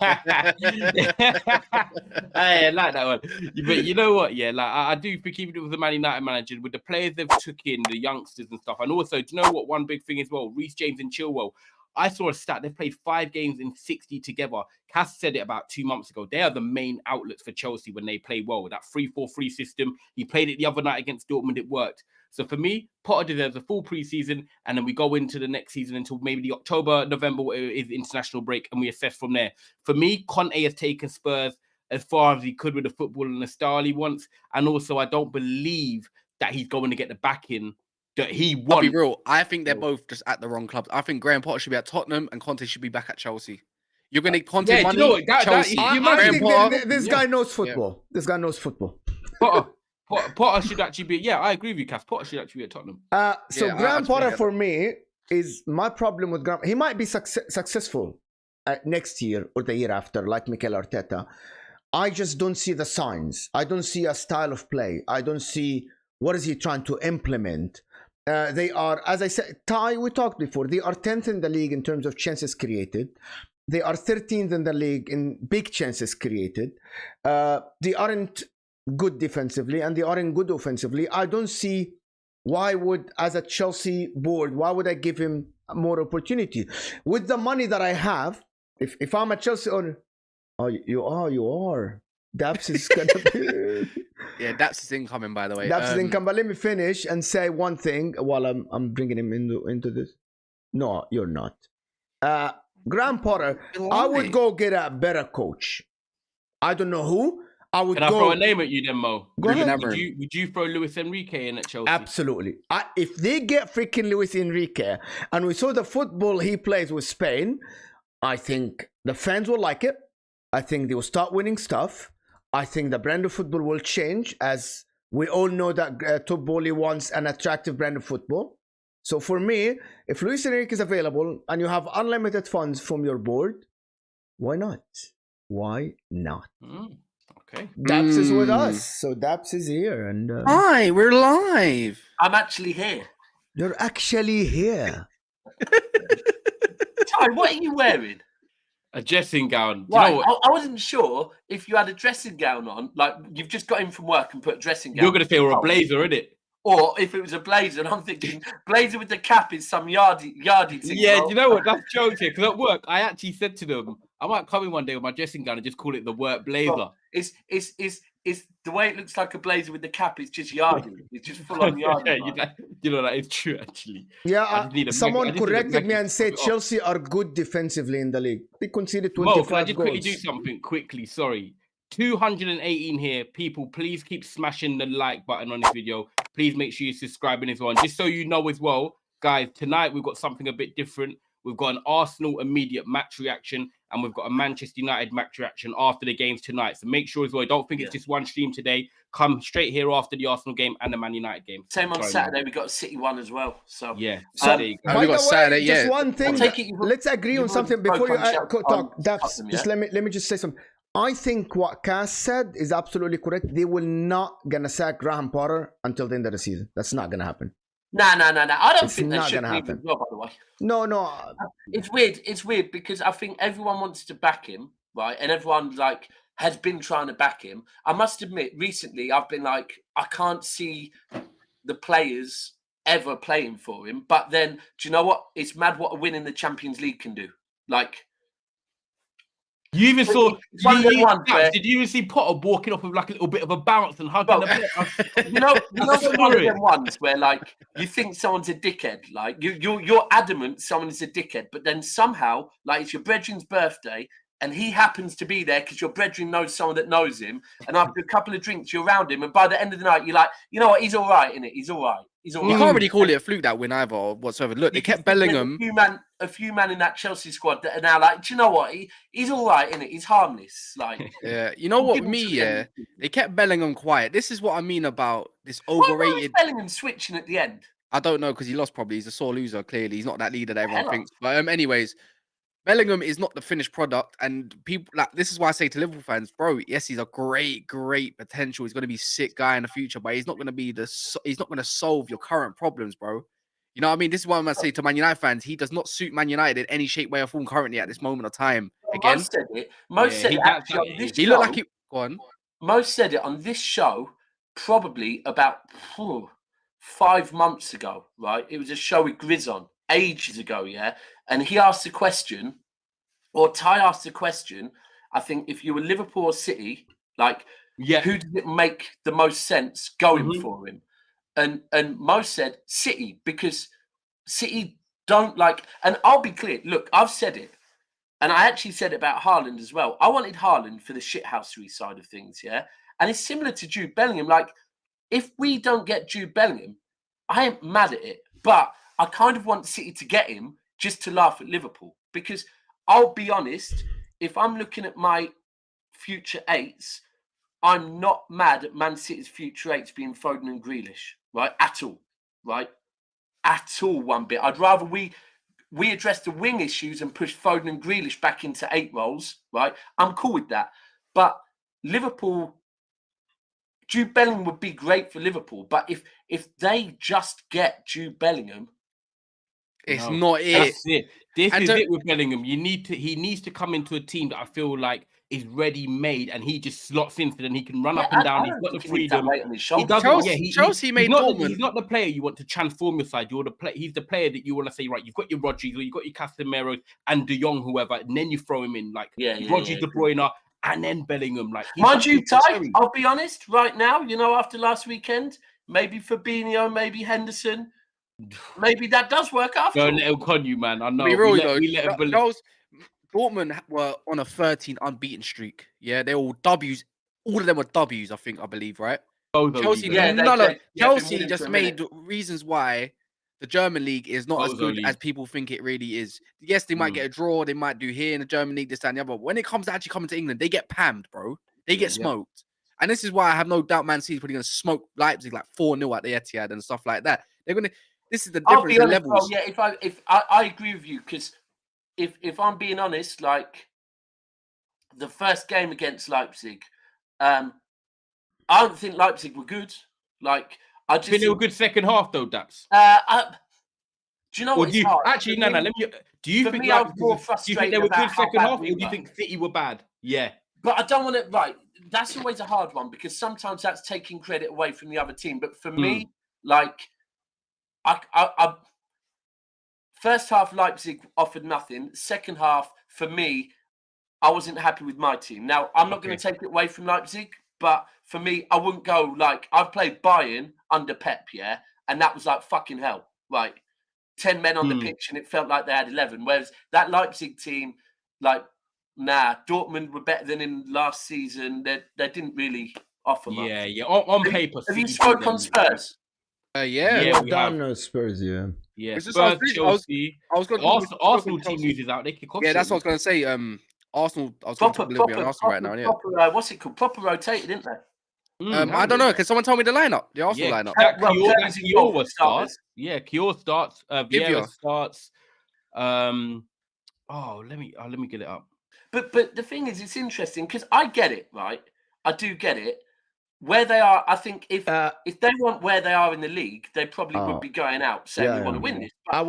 I like that one. But you know what? Yeah, like I do think even with the Man United manager, with the players they've took in, the youngsters and stuff, and also, do you know what? One big thing as well, Reece James and Chilwell. I saw a stat. They've played 5 games in 60 together. Cass said it about 2 months ago. They are the main outlets for Chelsea when they play well. That 3-4-3 system. He played it the other night against Dortmund. It worked. So for me, Potter deserves a full pre-season, and then we go into the next season until maybe the October, November is international break, and we assess from there. For me, Conte has taken Spurs as far as he could with the football and the style he wants. And also, I don't believe that he's going to get the backing that he wants. I'll be real. I think they're both just at the wrong clubs. I think Graham Potter should be at Tottenham and Conte should be back at Chelsea. You're going to need Conte Yeah, money. you know what? Chelsea. I think Potter, this guy knows football. This guy knows football. Potter should actually be. Yeah, I agree with you, Cass. Potter should actually be at Tottenham. Graham Potter for me is my problem with Graham. He might be successful next year or the year after, like Mikel Arteta. I just don't see the signs. I don't see a style of play. I don't see what is he trying to implement. They are, as I said, we talked before, they are 10th in the league in terms of chances created. They are 13th in the league in big chances created. They aren't good defensively and they aren't good offensively. I don't see why would, as a Chelsea board, why would I give him more opportunity? With the money that I have, if I'm a Chelsea owner, you are. Daps is gonna be. Yeah, Daps is incoming, by the way. Daps is incoming. But let me finish and say one thing while I'm bringing him into this. No, you're not. Graham Potter, I would go get a better coach. I don't know who. I would Can I throw a name at you then, Mo? Go ahead. Would you throw Luis Enrique in at Chelsea? Absolutely. If they get freaking Luis Enrique, and we saw the football he plays with Spain, I think the fans will like it. I think they will start winning stuff. I think the brand of football will change, as we all know that Top Bowley wants an attractive brand of football. So for me, if Luis Enrique is available and you have unlimited funds from your board, why not? Why not? Okay. Daps is with us. So Daps is here. And hi, we're live. I'm actually here. You're actually here. Ty, what are you wearing? A dressing gown. Right, You know what? I wasn't sure if you had a dressing gown on, like you've just got in from work and put a dressing gown. You're going to say we're a blazer, innit? Or if it was a blazer, and I'm thinking blazer with the cap is some yardy thing. Yeah, bro. you know what? That's jokes here. Because at work, I actually said to them, I might come in one day with my dressing gown and just call it the work blazer. Bro, it's the way it looks like a blazer with the cap. It's just yardy. It's just full on yardy. Yeah, you know that is true actually. Yeah, someone corrected me and said Chelsea are good defensively in the league. They conceded 25 Mo, can I just goals. quickly do something quickly? Sorry. 218 here. People, please keep smashing the like button on this video. Please make sure you're subscribing as well. And just so you know as well, guys, tonight we've got something a bit different. We've got an Arsenal immediate match reaction, and we've got a Manchester United match reaction after the games tonight. So make sure as well, don't think it's just one stream today. Come straight here after the Arsenal game and the Man United game. Same on Saturday, we got a City one as well. So yeah. So, we by got the way, Saturday, just yeah. one thing. Let's agree on something before you talk. Daps, yeah? just let me just say something. I think what Cass said is absolutely correct. They will not gonna sack Graham Potter until the end of the season. That's not gonna happen. No. I don't think not that should gonna happen. Well, by the way. No. It's weird. It's weird because I think everyone wants to back him, right? And everyone has been trying to back him. I must admit, recently I've been like, I can't see the players ever playing for him. But then, do you know what? It's mad what a win in the Champions League can do. Like, You even saw. It's one of them ones where- Did you even see Potter walking off with like a little bit of a bounce and hugging Well, the player? you know, it's one of them ones where like you think someone's a dickhead, like you're adamant someone is a dickhead, but then somehow like it's your brethren's birthday and he happens to be there because your brethren knows someone that knows him, and after a couple of drinks you're around him, and by the end of the night you're like, you know what, he's all right, innit? He's all right. He's all You right. can't really call it a fluke that win either or whatsoever. Look, they kept Bellingham. A few man in that Chelsea squad that are now like, do you know what? He's all right, innit? He's harmless. Like, Yeah, you know what? They kept Bellingham quiet. This is what I mean about this overrated. Why was Bellingham switching at the end? I don't know because he lost. Probably he's a sore loser. Clearly, he's not that leader that everyone thinks. But anyways, Bellingham is not the finished product, and people like this is why I say to Liverpool fans, bro. Yes, he's a great potential. He's going to be a sick guy in the future, but he's not going to be he's not going to solve your current problems, bro. You know what I mean? This is why I'm going to say to Man United fans, he does not suit Man United in any shape, way, or form currently at this moment of time. Again, Most said it actually on this show. He looked like he. Go on. Most said it on this show probably about 5 months ago, right? It was a show with Grizz on ages ago, yeah? And he asked the question, or Ty asked the question, I think if you were Liverpool or City, like, who did it make the most sense going for him? And Mo said City, because City don't like, and I'll be clear, look, I've said it, and I actually said it about Haaland as well. I wanted Haaland for the shithousery side of things, yeah? And it's similar to Jude Bellingham. Like, if we don't get Jude Bellingham, I ain't mad at it, but I kind of want City to get him just to laugh at Liverpool, because I'll be honest, if I'm looking at my future eights, I'm not mad at Man City's future eights being Foden and Grealish, right? At all, right? At all, one bit. I'd rather we address the wing issues and push Foden and Grealish back into 8 roles, right? I'm cool with that. But Liverpool, Jude Bellingham would be great for Liverpool, but if they just get Jude Bellingham, it's not it. That's it. This is it with Bellingham. He needs to come into a team that I feel like is ready made, and he just slots in, so then he can run up and down. He's got the freedom. He doesn't. Chelsea made Dortmund. He's not the player you want to transform your side. He's the player that you want to say, right, you've got your Rodgers, or you've got your Casemiros and De Jong, whoever, and then you throw him in like Rodgers, De Bruyne, and then Bellingham. Like, mind you, Ty, I'll be honest, right now, you know, after last weekend, maybe Fabinho, maybe Henderson, maybe that does work after. Don't let him con you, man. I know. Be real, Dortmund were on a 13 unbeaten streak. Yeah, they all W's. All of them were W's, I believe, right? Chelsea, Chelsea just made reasons why the German league is not as good as people think it really is. Yes, they might get a draw, they might do here in the German league, this, that, and the other. But when it comes to actually coming to England, they get pammed, bro. They get smoked. And this is why I have no doubt Man City's probably going to smoke Leipzig like 4-0 at the Etihad and stuff like that. They're going to. This is the difference in levels. Bro, yeah, if I agree with you, because if I'm being honest, like the first game against Leipzig, I don't think Leipzig were good. Like, I just think they were good second half though, Daps. Do you know what? It's hard. Actually, no. Let me. Do you think they were good second half, or do you think City were bad? Yeah. But I don't want to. Right, that's always a hard one, because sometimes that's taking credit away from the other team. But for me, like, I first half Leipzig offered nothing. Second half, for me, I wasn't happy with my team. Now, I'm not going to take it away from Leipzig, but for me, I wouldn't go like, I've played Bayern under Pep, yeah, and that was like fucking hell. Like 10 men on the pitch, and it felt like they had 11. Whereas that Leipzig team, like, nah, Dortmund were better than in last season. They didn't really offer much. Yeah. On paper. Have you spoke on Spurs? We've done Spurs, yeah. Spurs, Chelsea. Arsenal team news is out. They kick off. Yeah, that's what I was going to say. Arsenal. I was going to talk a little bit on Arsenal right now. Yeah. Proper, what's it called? Proper rotated, didn't they? I don't know. Can someone tell me the lineup? The Arsenal lineup. Kior starts. Yeah, Kior starts. Vieira starts. Let me get it up. But the thing is, it's interesting because I get it, right? I do get it. Where they are, I think if they weren't where they are in the league, they probably would be going out saying we want to win this. But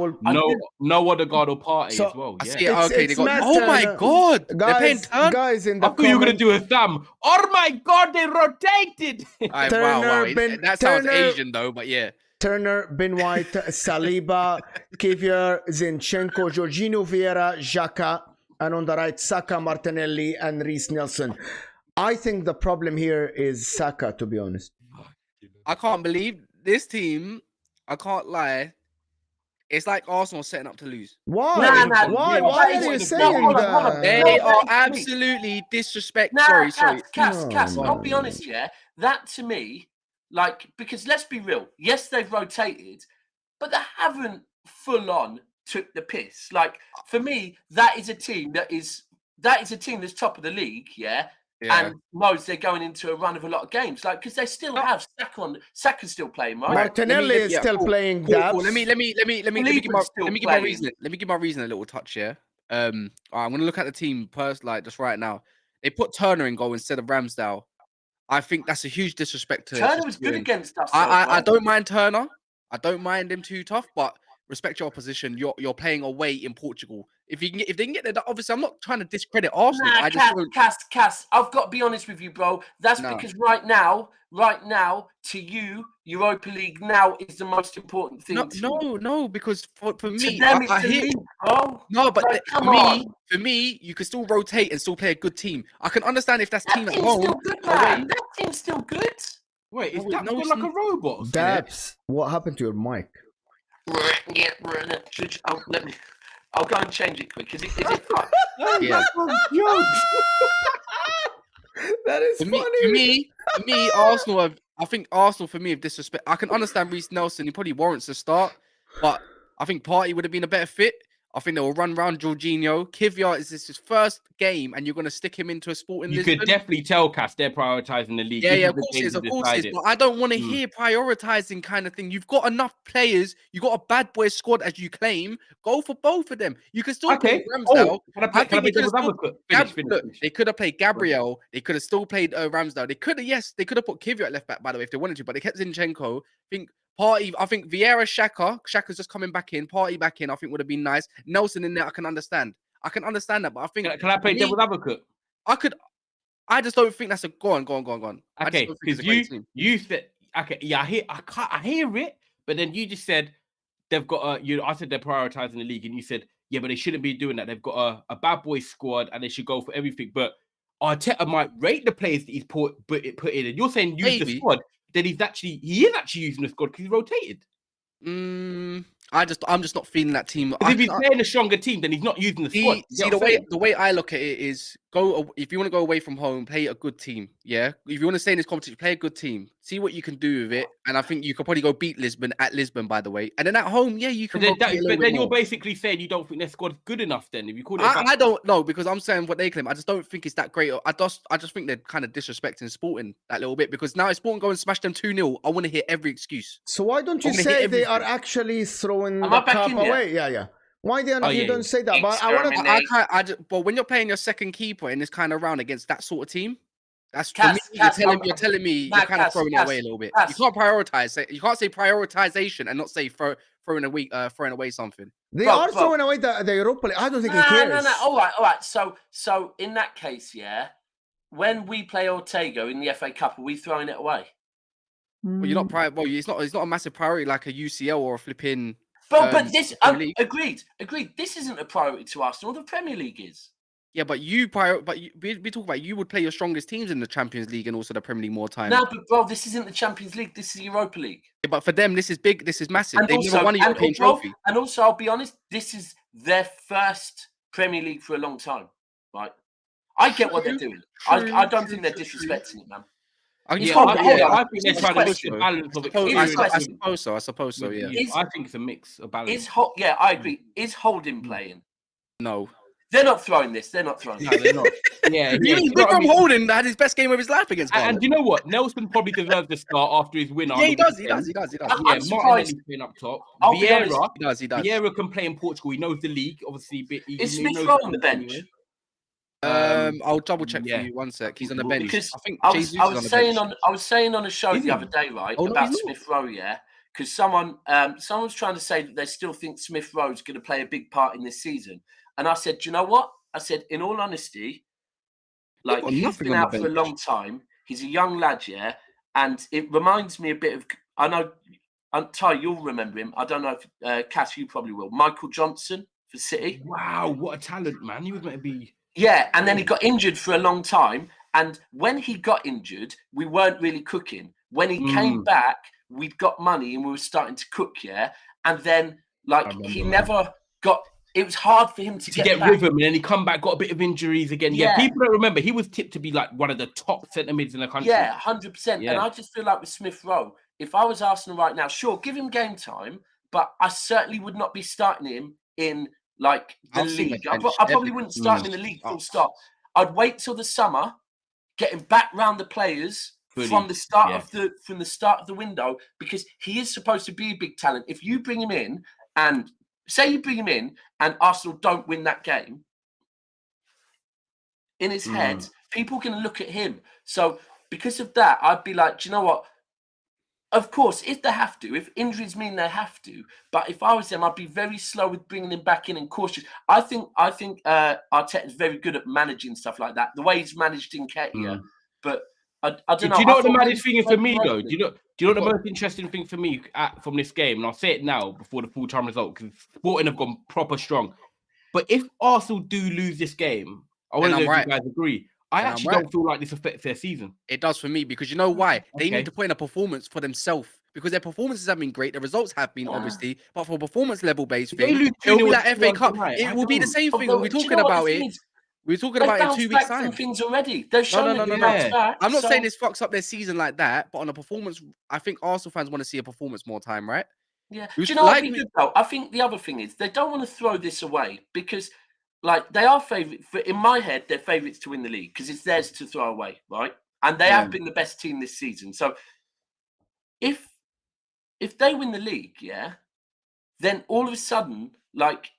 no Odegaard or Party as well. Yeah. They got. Oh my God! They're playing Turner. Guys in the I thought you were gonna do a thumb. Oh my God! They rotated. Wow. That sounds Asian though, but yeah. Turner, Ben White, Saliba, Kivior, Zinchenko, Jorginho, Vieira, Xhaka, and on the right, Saka, Martinelli, and Reece Nelson. I think the problem here is Saka, to be honest. I can't believe this team. I can't lie. It's like Arsenal setting up to lose. Why? Nah, Why? yeah, Why that are you is- saying hold on, hold on. that? They No, are wait, wait. absolutely disrespect. Nah, Sorry. Cass, No, I'll be no. honest, yeah. That to me, like, because let's be real. Yes, they've rotated, but they haven't full on took the piss. Like, for me, that is a team that's top of the league, yeah. Yeah. And knows they're going into a run of a lot of games, like, because they still have Saka's still playing, right? Martinelli is still playing Cool. Daps. Let me give my reason. Let me give my reason a little touch here. I'm gonna look at the team like just right now. They put Turner in goal instead of Ramsdale. I think that's a huge disrespect to Turner was good against us. I don't mind Turner. I don't mind him too tough, but respect your opposition. You're playing away in Portugal. If they can get there, obviously I'm not trying to discredit Arsenal. Nah, Cass, I've got to be honest with you, bro. That's because right now, to you, Europa League now is the most important thing. No, because for me, to them it's the league, bro. No, but like, for me, you can still rotate and still play a good team. I can understand if that's team at team's home. still good, man. That team's still good. Wait, is No, that no, like a robot? Daps, what happened to your mic? I'll go and change it quick. Is it Yeah. That is For funny. me, Arsenal. I think Arsenal for me, if disrespect, I can understand Reece Nelson. He probably warrants a start, but I think Partey would have been a better fit. I think they will run around Jorginho. Kivior is his first game, and you're going to stick him into a sport in Lisbon. You could definitely tell, Cass, they're prioritising the league. Yeah, of course it is. But I don't want to hear prioritising kind of thing. You've got enough players. You've got a bad boy squad, as you claim. Go for both of them. You can still play Ramsdale. They could have played Gabriel. They could have still played Ramsdale. They could have put Kivior at left back, by the way, if they wanted to, but they kept Zinchenko. I think Vieira, Xhaka's just coming back in. Partey back in, I think would have been nice. Nelson in there, I can understand that, but I think can I play devil's advocate? I just don't think that's a go on. Okay, because you said I hear it, but then you just said they've got I said they're prioritizing the league, and you said but they shouldn't be doing that. They've got a bad boy squad, and they should go for everything. But Arteta might rate the players that he's put in, and you're saying use the squad. Then he is actually using the squad because he's rotated. I'm just not feeling that team. If he's playing a stronger team, then he's not using the squad. See, the way I look at it is if you want to go away from home, play a good team. Yeah. If you want to stay in this competition, play a good team. See what you can do with it. And I think you could probably go beat Lisbon at Lisbon, by the way. And then at home, you can. But then you're basically saying you don't think their squad's good enough. Then if you call it, I don't know, because I'm saying what they claim. I just don't think it's that great. I just think they're kind of disrespecting Sporting that little bit, because now if Sporting go and smash them 2-0, I want to hear every excuse. So why don't you say they are actually throwing the cup away? Yeah. Why you don't say that? But when you're playing your second keeper in this kind of round against that sort of team, that's for me. You're telling me you're kind of throwing it away a little bit. You can't prioritize. You can't say prioritization and not say throwing away something. They are throwing away the Europa League. I don't think he cares. No. All right. So in that case, when we play Ortega in the FA Cup, are we throwing it away? Well, you're not it's not a massive priority like a UCL or a flipping. But this agreed. This isn't a priority to Arsenal. The Premier League is. Yeah, but we talk about you would play your strongest teams in the Champions League and also the Premier League more time. No, but bro, this isn't the Champions League. This is the Europa League. Yeah, but for them, this is big. This is massive. And They've never won a European trophy. And also, I'll be honest, this is their first Premier League for a long time, right? I get what they're doing. I don't think they're disrespecting it, man. I think they're trying to push the balance of experience. I suppose so. Yeah. I think it's a mix of balance. I agree. Is Holding playing? No. They're not throwing this. They're not throwing. No, they're not. Yeah. Vikram Holding had his best game of his life against Bayern. And you know what? Nelson probably deserves the start after his win. Yeah, he does. He does. I'm surprised. Playing up top. Vieira, he does. Vieira can play in Portugal. He knows the league, obviously. Is Smith Rowe on the bench? I'll double check for you. One sec. He's on the bench. Because I think I was saying on a show the other day, right, about Smith Rowe, because someone's trying to say that they still think Smith Rowe's going to play a big part in this season, and I said, do you know what? I said, in all honesty, like, he's been out for a long time. He's a young lad, and it reminds me a bit of. I know, Ty, you'll remember him. I don't know if Cass, you probably will. Michael Johnson for City. Wow, what a talent, man! He was meant to be. Yeah, and then he got injured for a long time. And when he got injured, we weren't really cooking. When he came back, we'd got money and we were starting to cook, yeah. And then, like, he never got. It was hard for him to get back. rhythm, and then he come back, got a bit of injuries again. Yeah, people don't remember he was tipped to be like one of the top centre mids in the country. Yeah, 100%. And I just feel like with Smith Rowe, if I was Arsenal right now, sure, give him game time, but I certainly would not be starting him in like the league. I probably wouldn't start him in the league full stop. I'd wait till the summer, get him back round the players from the start of the window, because he is supposed to be a big talent. If you bring him in and say you bring him in and Arsenal don't win that game, in his head, people can look at him. So because of that, I'd be like, do you know what? Of course, if they have to, if injuries mean they have to, but if I was them, I'd be very slow with bringing him back in and cautious. I think Arteta is very good at managing stuff like that. The way he's managed Nketiah, but I don't know. Do you know what the maddest thing is for me, though? Do you know the most interesting thing for me from this game? And I'll say it now before the full-time result, because Sporting have gone proper strong. But if Arsenal do lose this game, I want to know if you guys agree. I actually don't feel like this affects their season. It does for me, because you know why? They need to put in a performance for themselves, because their perperformances have been great. The results have been, obviously, but for a performance level based thing, it'll be like FA Cup. It will be the same thing. We're talking about it. We're talking about it in 2 weeks' time. Things already. They've shown no. I'm not saying this fucks up their season like that, but on a performance, I think Arsenal fans want to see a performance more time, right? Yeah. Do you know what would be good though? I think the other thing is they don't want to throw this away, because like they are favourites. In my head, they're favourites to win the league because it's theirs to throw away, right? And they have been the best team this season. So if they win the league, then all of a sudden, like,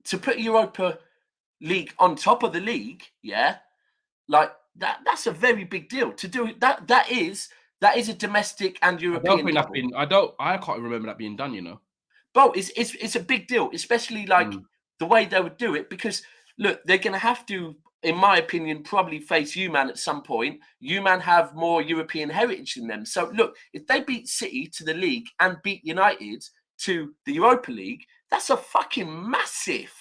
to put Europa League on top of the league, like that's a very big deal to do. That is a domestic and European. I can't remember that being done. You know, bro, it's a big deal, especially like the way they would do it, because look, they're going to have to, in my opinion, probably face UMan at some point. UMan have more European heritage than them. So look, if they beat City to the league and beat United to the Europa League, that's a fucking massive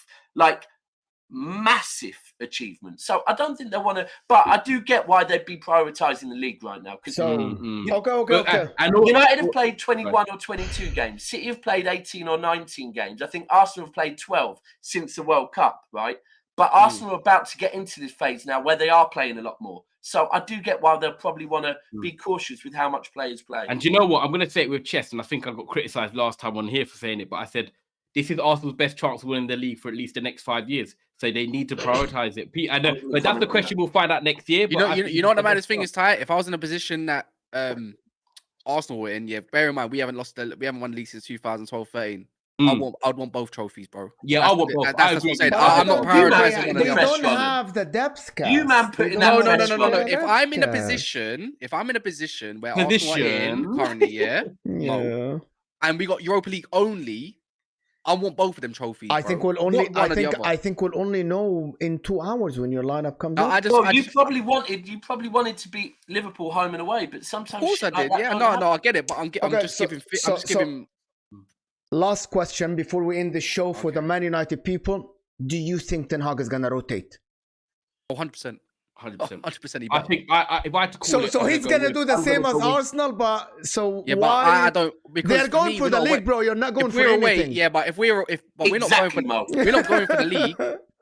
achievement. So I don't think they want to, but I do get why they'd be prioritising the league right now. Because okay. And United have played 21 or 22 games. City have played 18 or 19 games. I think Arsenal have played 12 since the World Cup, right? But Arsenal are about to get into this phase now where they are playing a lot more. So I do get why they'll probably want to be cautious with how much players play. And do you know what? I'm going to say it with chest, and I think I got criticised last time on here for saying it, but I said this is Arsenal's best chance of winning the league for at least the next 5 years. So they need to prioritise it. I know, but that's the question we'll find out next year. You know what the maddest thing is, Ty? If I was in a position that Arsenal were in, bear in mind we haven't won the league since 2012-13. I'd want both trophies, bro. Yeah, I want both. That's what I'm saying. I'm not prioritising one of the other. They don't have the depth cap. You man putting No. If I'm in a position where Arsenal are in currently, and we got Europa League only, I want both of them trophies. I think we'll only know in 2 hours when your lineup comes out. You probably wanted to beat Liverpool home and away, but sometimes. Of course I did. I get it, but I'm just giving. Last question before we end the show for the Man United people: do you think Ten Hag is gonna rotate? 100%. 100%. I think if I had to call so he's gonna do the same as Arsenal, but why? But I don't. Because they're going for the league, bro. You're not going for anything. But we're not going for the league.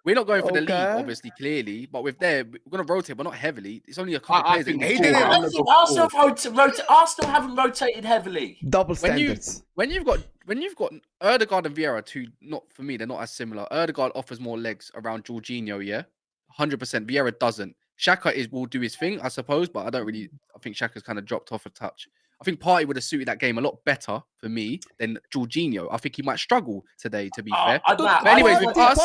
We're not going for the league, obviously, clearly. But we're going to rotate, but not heavily. It's only a couple of players. Arsenal haven't rotated heavily. Double standards. When you've got Ødegaard and Vieira, not for me, they're not as similar. Ødegaard offers more legs around Jorginho, 100%. Vieira doesn't. Xhaka will do his thing, I suppose, but I think Xhaka's kind of dropped off a touch. I think Partey would have suited that game a lot better for me than Jorginho. I think he might struggle today, to be fair. But anyways, with us,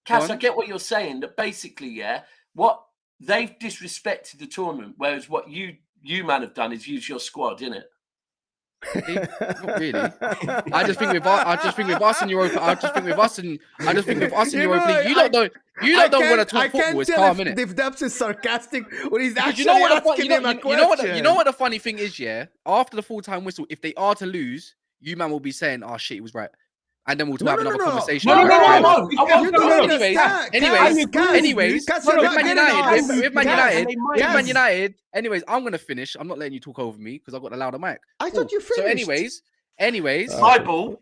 Cass, I get what you're saying. That basically, what they've disrespected the tournament, whereas what you man have done is use your squad, innit? Not really. I just think with us in Europa. I just think with us in Europa League. You don't want to talk football. It's calm, innit? If Daps is sarcastic when he's actually asking him a question. You know what the funny thing is, After the full-time whistle, if they are to lose, you man will be saying, "Oh shit, he was right." and then we'll No, have no, another no, no. conversation. No, no, no, Guys, no, I want you to don't know. understand. Anyways, Guys, with you're Man not United, getting with Man us. United, They with might. Man United. Anyways, I'm gonna finish. I'm not letting you talk over me because I've got the louder mic. I thought you So, finished. anyways, My ball.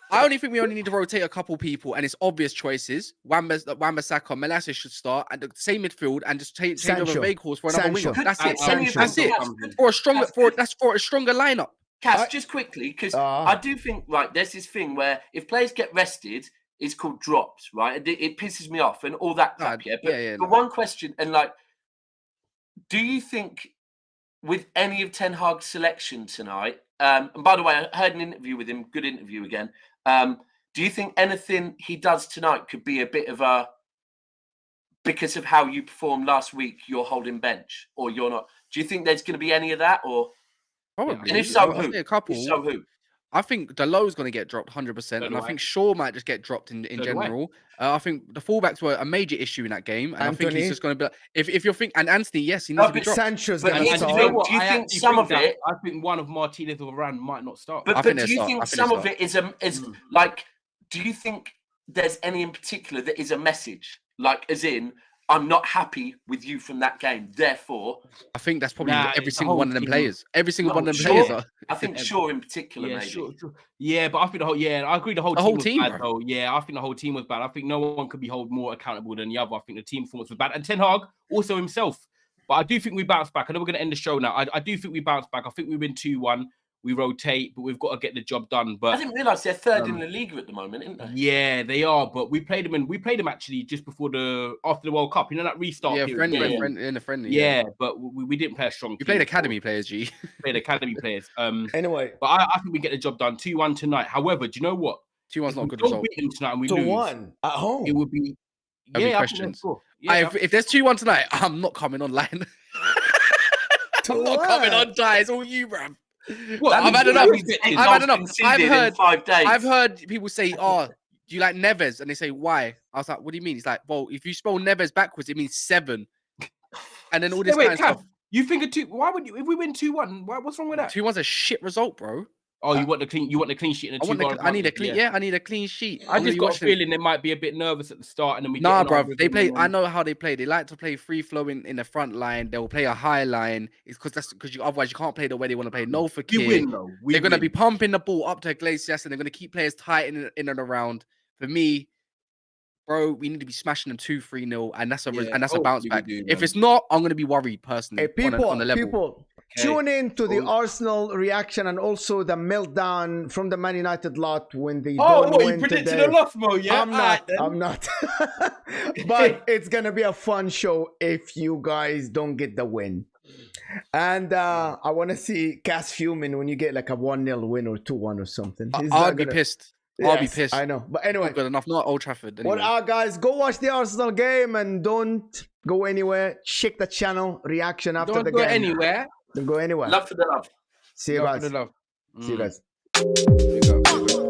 I only think we only need to rotate a couple people, and it's obvious choices. Wan-Bissaka, Malacia should start, and the same midfield, and just change over Sancho. Veghorst for another Sancho. winger. That's it. Sancho. That's it. Cass, For a stronger lineup. Cass, just quickly, because I do think, right, there's this thing where if players get rested, it's called drops, right? It pisses me off and all that crap, yeah? But one question, and like, do you think with any of Ten Hag's selection tonight, and by the way, I heard an interview with him, good interview again, do you think anything he does tonight could be a bit of a, because of how you performed last week, you're holding bench, or you're not? Do you think there's going to be any of that, or? Probably. And if so, I'll who? say a couple. If so, who? I think Dalot's going to get dropped 100%, and I think Shaw might just get dropped in general. I think the fullbacks were a major issue in that game, and I think he's just going to be. If you're thinking, and Anthony, yes, he needs to be dropped. Sancho's But going to do start. you think some of it? I think one of Martinez or Varane might not start. But think do you they'll think start. some of it is like? Do you think there's any in particular that is a message? Like, as in, I'm not happy with you from that game. Therefore, I think that's probably every single one of them players. Every single one of them Shaw, players. I think Shaw in particular, yeah, maybe. sure. Yeah, but I think I agree. The whole team was bad, though. Yeah, I think the whole team was bad. I think no one could be held more accountable than the other. I think the team performance was bad, and Ten Hag also himself. But I do think we bounce back. I know we're going to end the show now. I do think we bounce back. I think we win 2-1. We rotate, but we've got to get the job done. But I didn't realise they're third in the league at the moment, isn't they? Yeah, they are. But we played them actually just before after the World Cup. You know that restart period. In the friendly. Yeah, but we didn't play a strong. You played academy players, G. Played academy players. Anyway, but I think we get the job done 2-1 tonight. However, do you know what? 2-1's not a good result. result. Beat them tonight and we 2-1 lose. at home. It would be. There'll be Yeah, questions. If there's 2-1 tonight, I'm not coming online. I'm not coming on, die. It's all you, bruv. I've had enough. I've heard people say, "Oh, do you like Neves?" And they say, "Why?" I was like, "What do you mean?" He's like, "Well, if you spell Neves backwards, it means 7." And then all this kind of stuff. You think a 2? Why would you? If we win 2-1, what's wrong with that? 2-1's a shit result, bro. Oh, you want the clean? You want the clean sheet and I need a clean. Yeah, I need a clean sheet. I just got a feeling they might be a bit nervous at the start, and then we. Nah, bro. They play. I know how they play. They like to play free flowing in the front line. They'll play a high line. It's because otherwise you can't play the way they want to play. No for You win though. They're gonna be pumping the ball up to Iglesias, and they're gonna keep players tight in and around. For me, bro, we need to be smashing them 2-3-0, and that's a bounce back. If it's not, I'm gonna be worried personally. Hey, on the level. People. Tune in to the Arsenal reaction and also the meltdown from the Man United lot when they don't win you predicted today. a loss, Mo? Yeah, I'm not. But it's gonna be a fun show if you guys don't get the win. And I want to see Cass fuming when you get like a 1-0 win or 2-1 or something. I'll be pissed. Yes, I'll be pissed. I know. But anyway, good enough. Not Old Trafford. Anyway. Well, guys, go watch the Arsenal game and don't go anywhere. Check the channel reaction after the game. Don't go anywhere. Don't go anywhere. Love for the love. See you guys. Love for the love. See you guys.